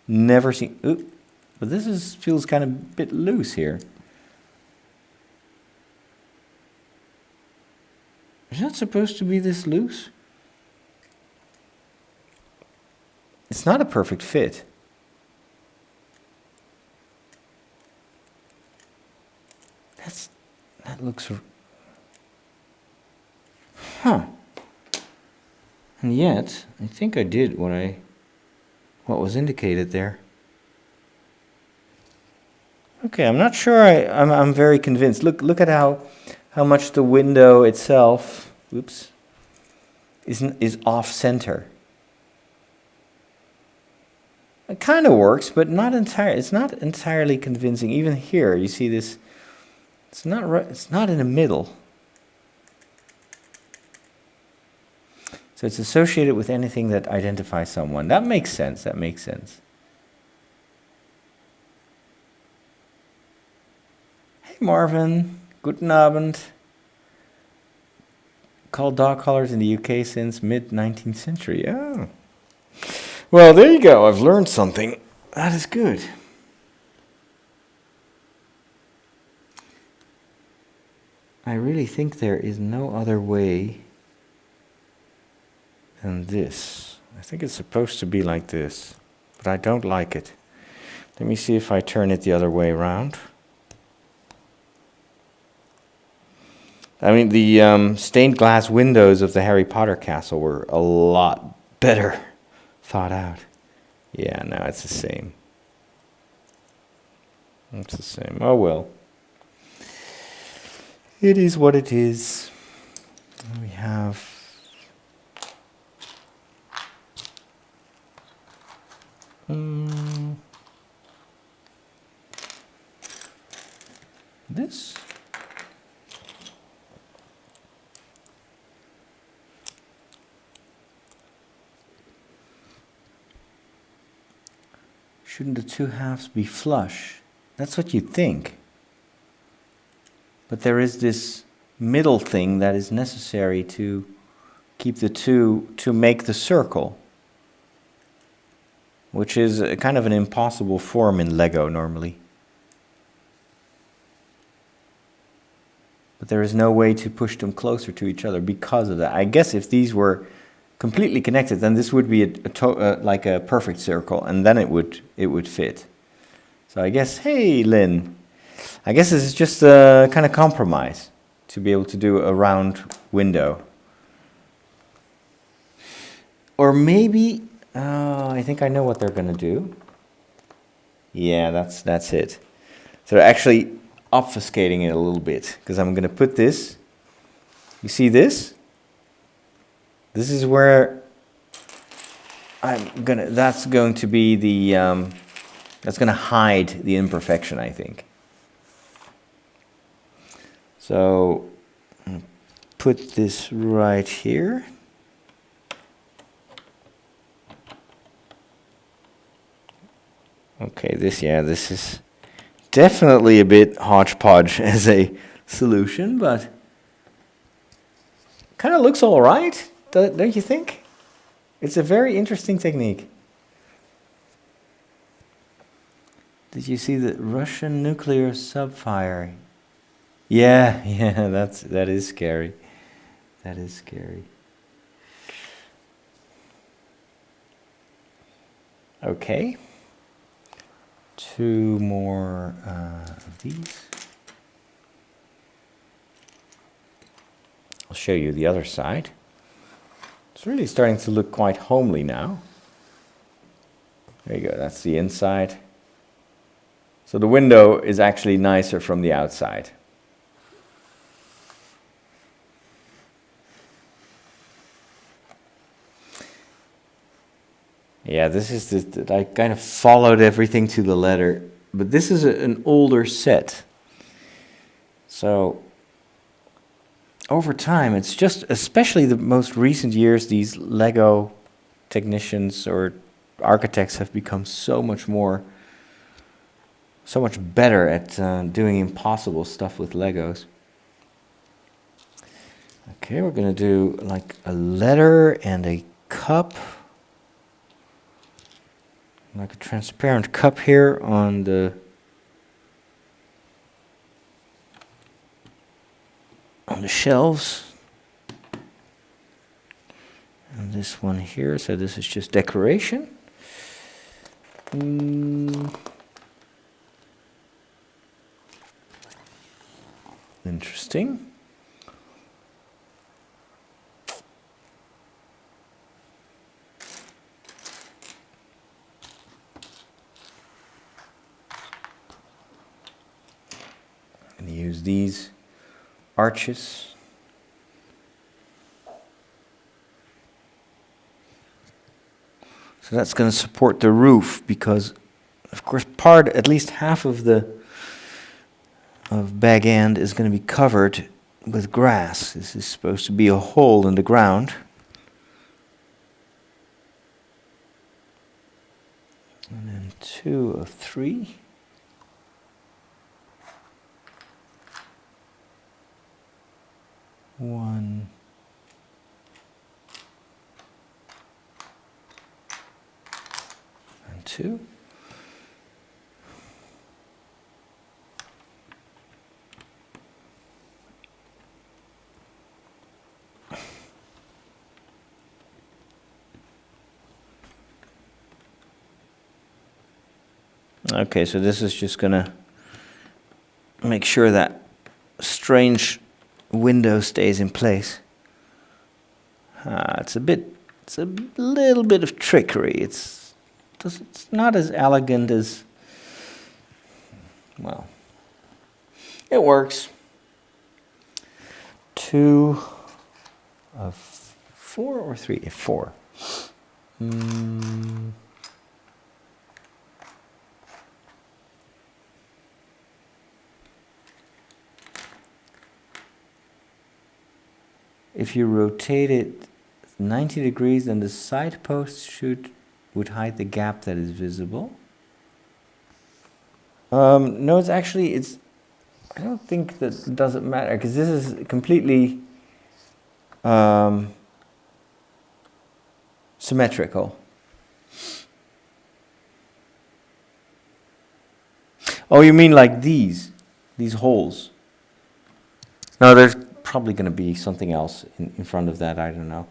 Never seen, oop, but this feels kind of a bit loose here. Is that supposed to be this loose? It's not a perfect fit. That looks, huh? And yet, I think I did what was indicated there. Okay, I'm not sure. I'm very convinced. Look at how much the window itself, oops, is off center. It kind of works, but not entirely. It's not entirely convincing. Even here, you see this. It's not right. It's not in the middle. So it's associated with anything that identifies someone. That makes sense. That makes sense. Hey Marvin, guten Abend. Called dog collars in the UK since mid-19th century. Oh. Well, there you go. I've learned something. That is good. I really think there is no other way than this. I think it's supposed to be like this, but I don't like it. Let me see if I turn it the other way around. I mean, the stained glass windows of the Harry Potter castle were a lot better thought out. Yeah, no, it's the same. It's the same. Oh well. It is what it is. We have this. Shouldn't the two halves be flush? That's what you think. But there is this middle thing that is necessary to keep the two, to make the circle, which is a kind of an impossible form in Lego normally. But there is no way to push them closer to each other because of that. I guess if these were completely connected, then this would be like a perfect circle, and then it would fit. So I guess, hey Lynn, I guess this is just a kind of compromise to be able to do a round window. Or maybe, I think I know what they're going to do. Yeah, that's it. So they're actually obfuscating it a little bit, because I'm going to put this, you see this? This is where that's going to be the, that's going to hide the imperfection, I think. So, put this right here. Okay, this is definitely a bit hodgepodge as a solution, but kind of looks all right, don't you think? It's a very interesting technique. Did you see the Russian nuclear subfire? Yeah, that is scary. That is scary. Okay. 2 more of these. I'll show you the other side. It's really starting to look quite homely now. There you go, that's the inside. So the window is actually nicer from the outside. Yeah, this is I kind of followed everything to the letter, but this is an older set. So over time, it's just, especially the most recent years, these Lego technicians or architects have become so much better at doing impossible stuff with Legos. Okay, we're going to do like a letter and a cup. Like a transparent cup here on the shelves. And this one here, so this is just decoration. Interesting. And use these arches. So that's going to support the roof, because of course at least half of Bag End is going to be covered with grass. This is supposed to be a hole in the ground. And then 2 of 3. One. And 2. Okay, so this is just gonna make sure that strange window stays in place. It's a little bit of trickery. It's not as elegant as, well, it works. 2 of 4 or 3? 4. If you rotate it 90 degrees, then the side post would hide the gap that is visible. No, it's actually, I don't think that it doesn't matter, because this is completely symmetrical. Oh, you mean like these holes? No, there's probably going to be something else in front of that, I don't know.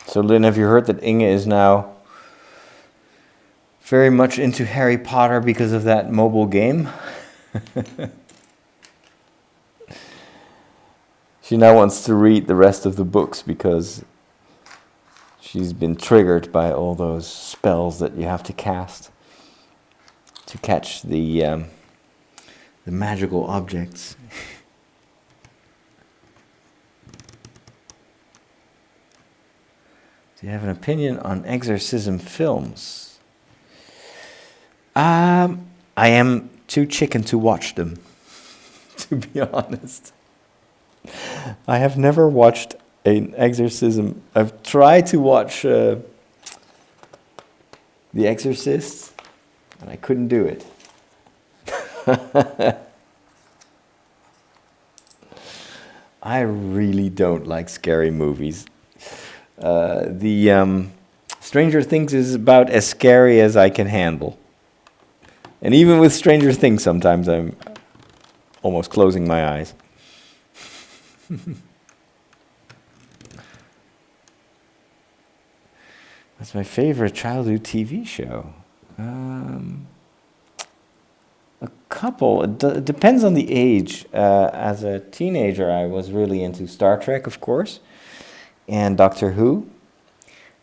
So Lynn, have you heard that Inge is now very much into Harry Potter because of that mobile game? She now wants to read the rest of the books because she's been triggered by all those spells that you have to cast to catch the magical objects. Do you have an opinion on exorcism films? I am too chicken to watch them, to be honest. I have never watched an exorcism. I've tried to watch The Exorcist, and I couldn't do it. I really don't like scary movies. The Stranger Things is about as scary as I can handle. And even with Stranger Things, sometimes I'm almost closing my eyes. That's my favorite childhood TV show. A couple. It depends on the age. As a teenager, I was really into Star Trek, of course, and Doctor Who,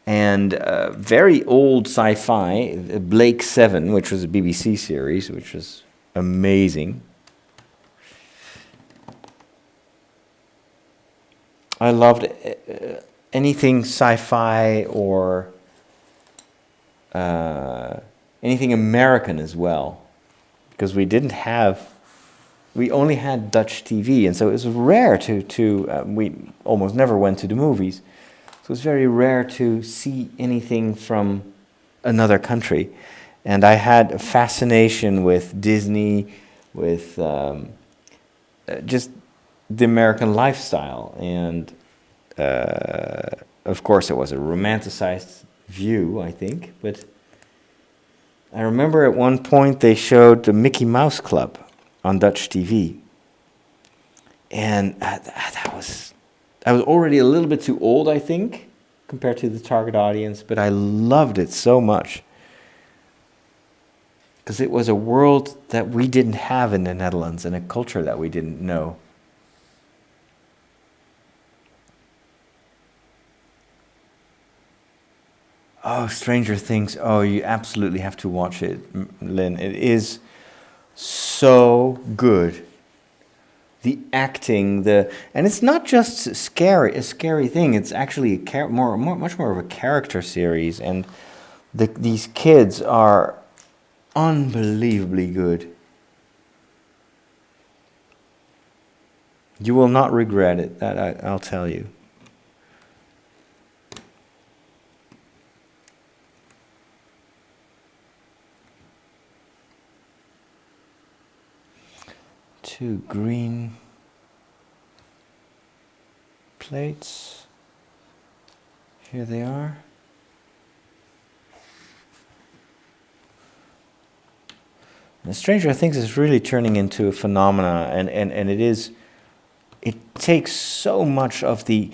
and very old sci-fi, Blake 7, which was a BBC series, which was amazing. I loved anything sci-fi or anything American as well, because we only had Dutch TV, and so it was rare we almost never went to the movies, so it was very rare to see anything from another country. And I had a fascination with Disney, with just the American lifestyle, and of course it was a romanticized view, I think, but I remember at one point they showed the Mickey Mouse Club on Dutch TV, and I was already a little bit too old, I think, compared to the target audience, but I loved it so much because it was a world that we didn't have in the Netherlands and a culture that we didn't know. Oh, Stranger Things. Oh, you absolutely have to watch it, Lynn. It is so good. The acting, and it's not just a scary thing. It's actually much more of a character series, and these kids are unbelievably good. You will not regret it. That I'll tell you. Two green plates. Here they are. And Stranger Things is really turning into a phenomena, and it takes so much of the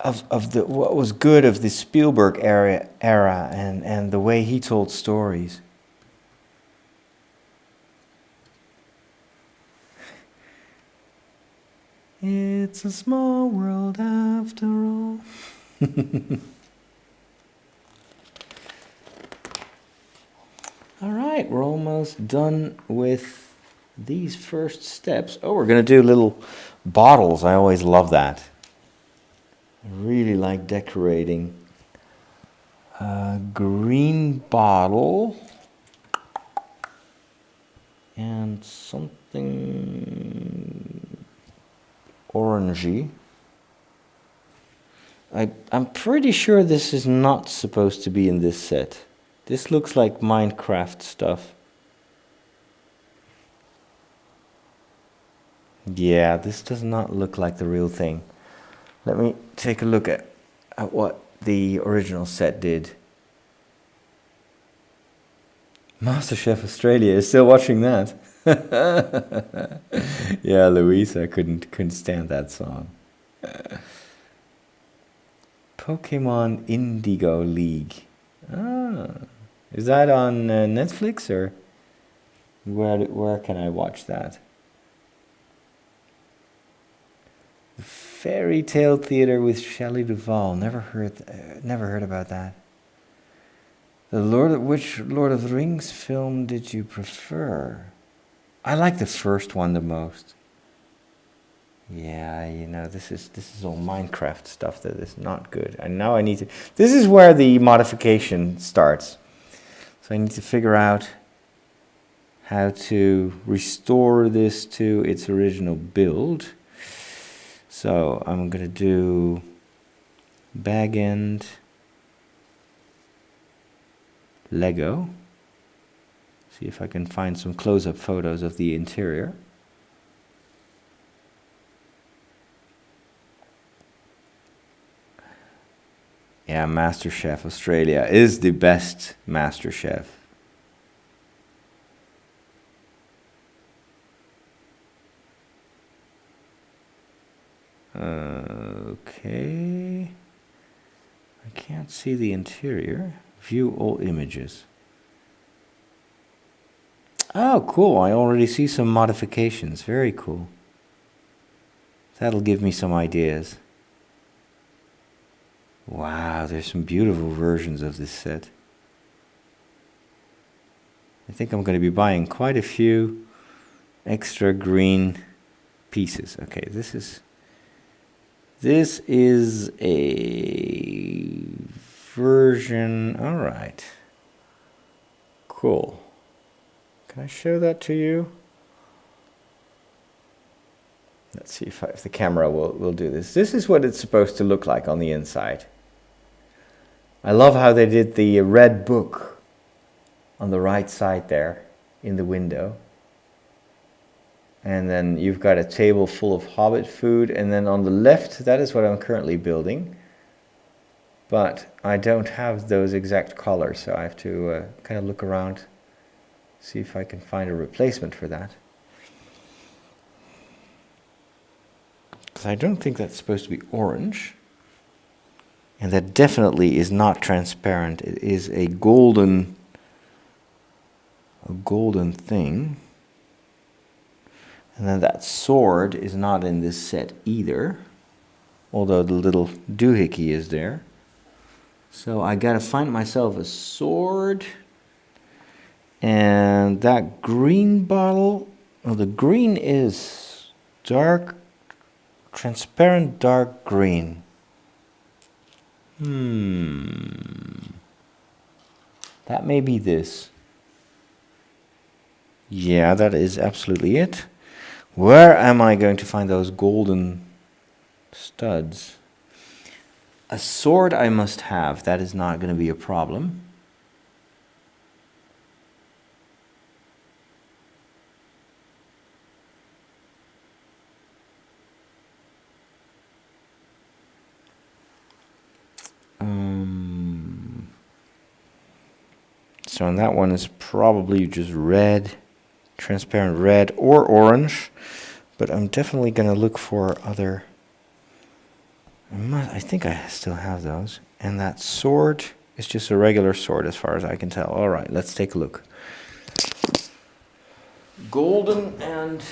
what was good of the Spielberg era and the way he told stories. It's a small world after all. All right, we're almost done with these first steps. Oh, we're going to do little bottles. I always love that. I really like decorating. A green bottle and something orangey. I'm pretty sure this is not supposed to be in this set. This looks like Minecraft stuff. Yeah, this does not look like the real thing. Let me take a look at what the original set did. MasterChef Australia is still watching that. Yeah, Louisa couldn't stand that song. Pokemon Indigo League. Ah, is that on Netflix or where can I watch that? Fairy Tale Theater with Shelley Duvall. Never heard about that. Which Lord of the Rings film did you prefer? I like the first one the most. Yeah, you know, this is all Minecraft stuff that is not good. And now I need to... This is where the modification starts. So I need to figure out how to restore this to its original build. So I'm going to do bag end Lego. See if I can find some close-up photos of the interior. Yeah, MasterChef Australia is the best MasterChef. Okay. I can't see the interior. View all images. Oh, cool. I already see some modifications. Very cool. That'll give me some ideas. Wow, there's some beautiful versions of this set. I think I'm going to be buying quite a few extra green pieces. Okay, this is a version. All right. Cool. Can I show that to you? Let's see if the camera will do this. This is what it's supposed to look like on the inside. I love how they did the red book on the right side there in the window. And then you've got a table full of Hobbit food. And then on the left, that is what I'm currently building. But I don't have those exact colors, so I have to kind of look around, see if I can find a replacement for that. Because I don't think that's supposed to be orange. And that definitely is not transparent. It is a golden thing. And then that sword is not in this set either, although the little doohickey is there. So I gotta find myself a sword. And that green bottle, well, the green is dark, transparent dark green. That may be this. Yeah, that is absolutely it. Where am I going to find those golden studs? A sword I must have. That is not going to be a problem. So on that one is probably just red, transparent red or orange, but I'm definitely going to look for other. I think I still have those. And that sword is just a regular sword as far as I can tell. All right, let's take a look. Golden and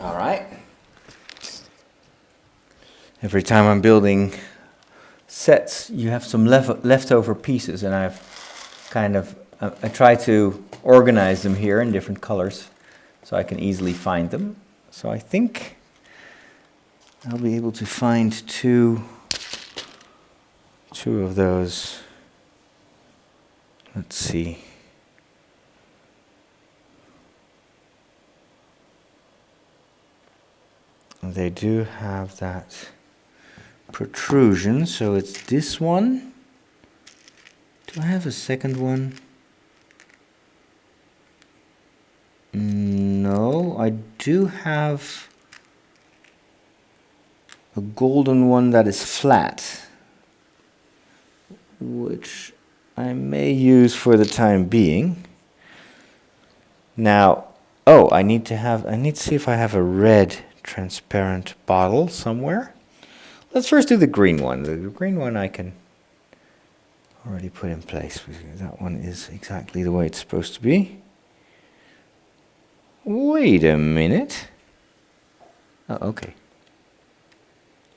All right. Every time I'm building sets, you have some leftover pieces, and I've kind of, I try to organize them here in different colors so I can easily find them. So I think I'll be able to find two of those. Let's see. They do have that protrusion, so it's this one. Do I have a second one? No, I do have a golden one that is flat, which I may use for the time being. Now, oh, I need to see if I have a red transparent bottle somewhere. Let's first do the green one. The green one I can already put in place. That one is exactly the way it's supposed to be. Wait a minute. Oh, okay.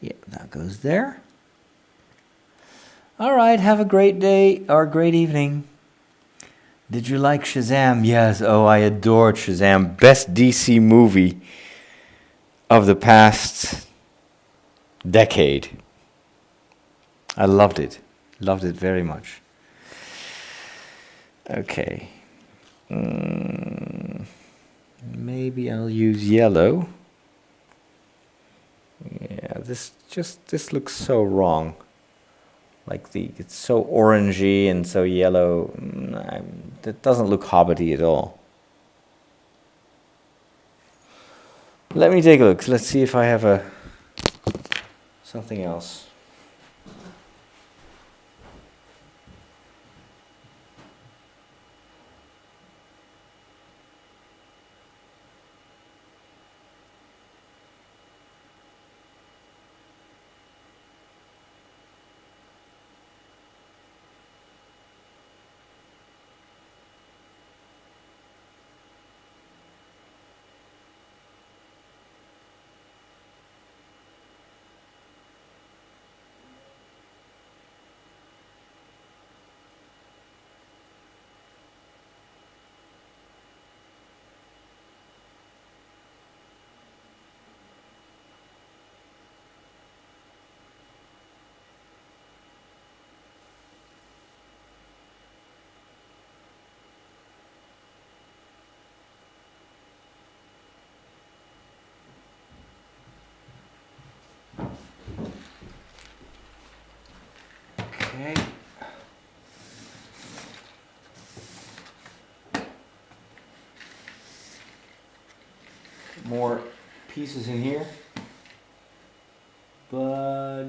Yeah, that goes there. All right, have a great day or great evening. Did you like Shazam? Yes, oh, I adored Shazam. Best DC movie of the past decade. I loved it very much. Okay. Maybe I'll use yellow. Yeah, this looks so wrong. Like it's so orangey and so yellow. That doesn't look Hobbity at all. Let me take a look. Let's see if I have something else. Okay. More pieces in here, but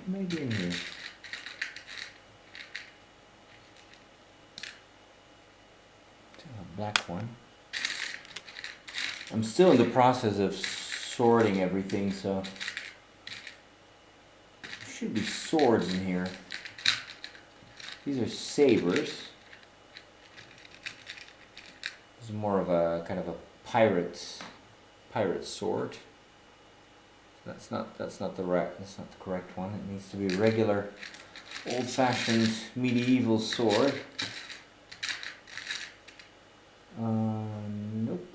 maybe in here. A black one. I'm still in the process of sorting everything, so there should be swords in here. These are sabers. This is more of a kind of a pirate sword. That's not the correct one. It needs to be a regular, old-fashioned medieval sword. Nope.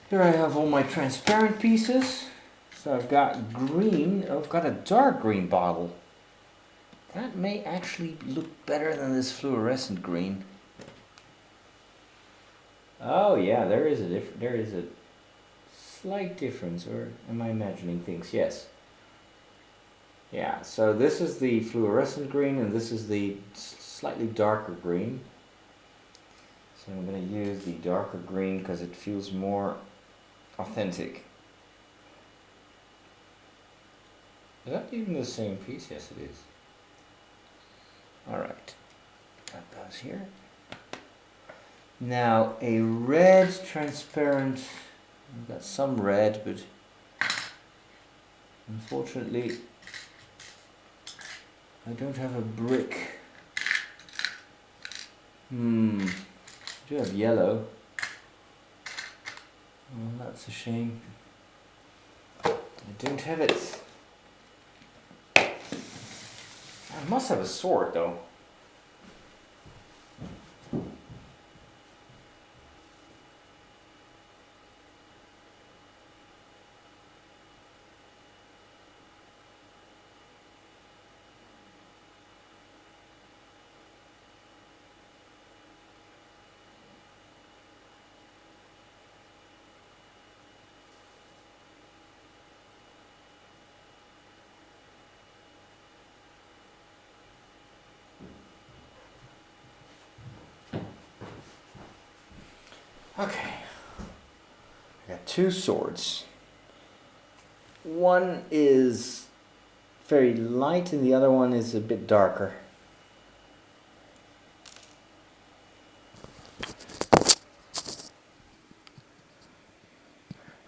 Here I have all my transparent pieces. So I've got green. Oh, I've got a dark green bottle. That may actually look better than this fluorescent green. Oh yeah, there is a slight difference, or am I imagining things? Yes. Yeah, so this is the fluorescent green and this is the slightly darker green. So I'm going to use the darker green because it feels more authentic. Is that even the same piece? Yes, it is. Alright, that goes here. Now a red transparent, I've got some red, but unfortunately I don't have a brick I do have yellow. Oh, that's a shame. I don't have it. I must have a sword though. Okay, I got two swords. One is very light and the other one is a bit darker.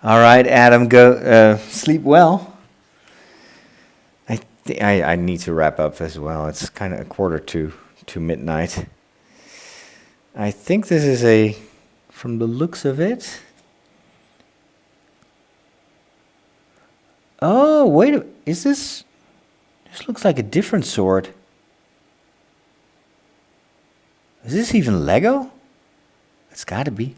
All right, Adam, go sleep well. I need to wrap up as well. It's kind of a quarter to midnight. I think this is from the looks of it. Oh, wait, is this looks like a different sword. Is this even Lego? It's gotta be.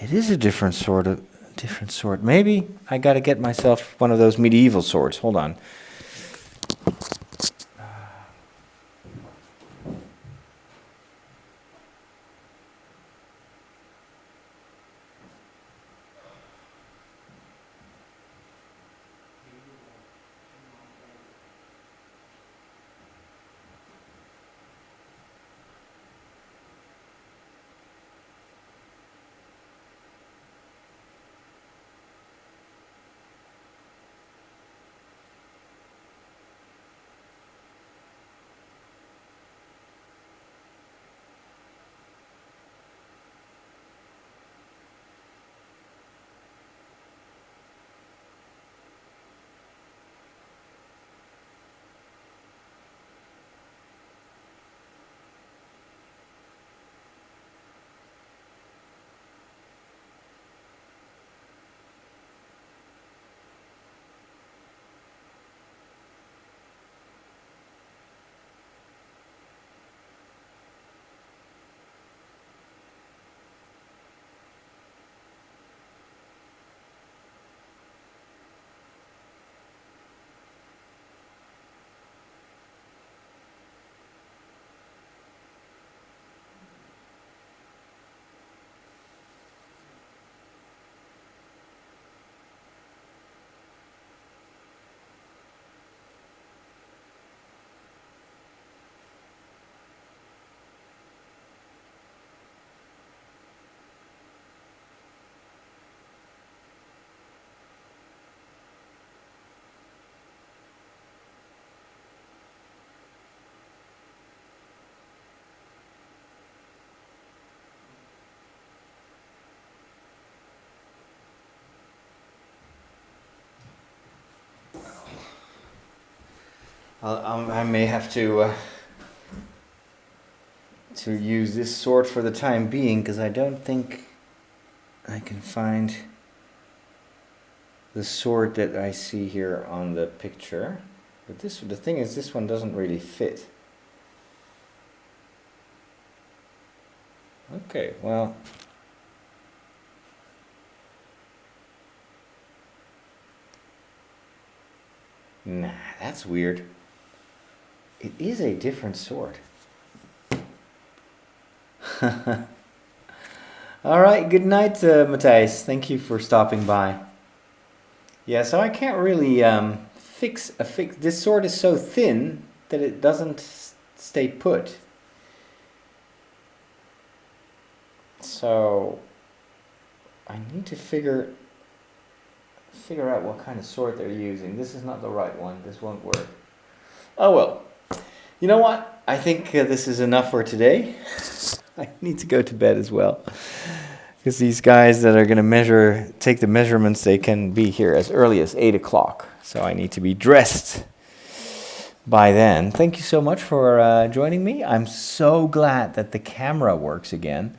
It is a different sword. Maybe I gotta get myself one of those medieval swords. Hold on. I may have to use this sword for the time being because I don't think I can find the sword that I see here on the picture. But the thing is, this one doesn't really fit. Okay, well. Nah, that's weird. It is a different sword. All right, good night, Matthijs. Thank you for stopping by. Yeah, so I can't really fix. This sword is so thin that it doesn't stay put. So I need to figure out what kind of sword they're using. This is not the right one. This won't work. Oh well. You know what? I think this is enough for today. I need to go to bed as well. Because these guys that are going to take the measurements, they can be here as early as 8 o'clock. So I need to be dressed. by then. Thank you so much for joining me. I'm so glad that the camera works again.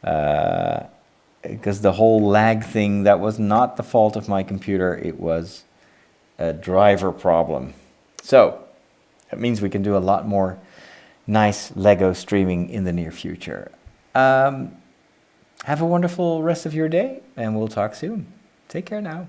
Because the whole lag thing, that was not the fault of my computer. It was a driver problem. So that means we can do a lot more nice Lego streaming in the near future. Have a wonderful rest of your day, and we'll talk soon. Take care now.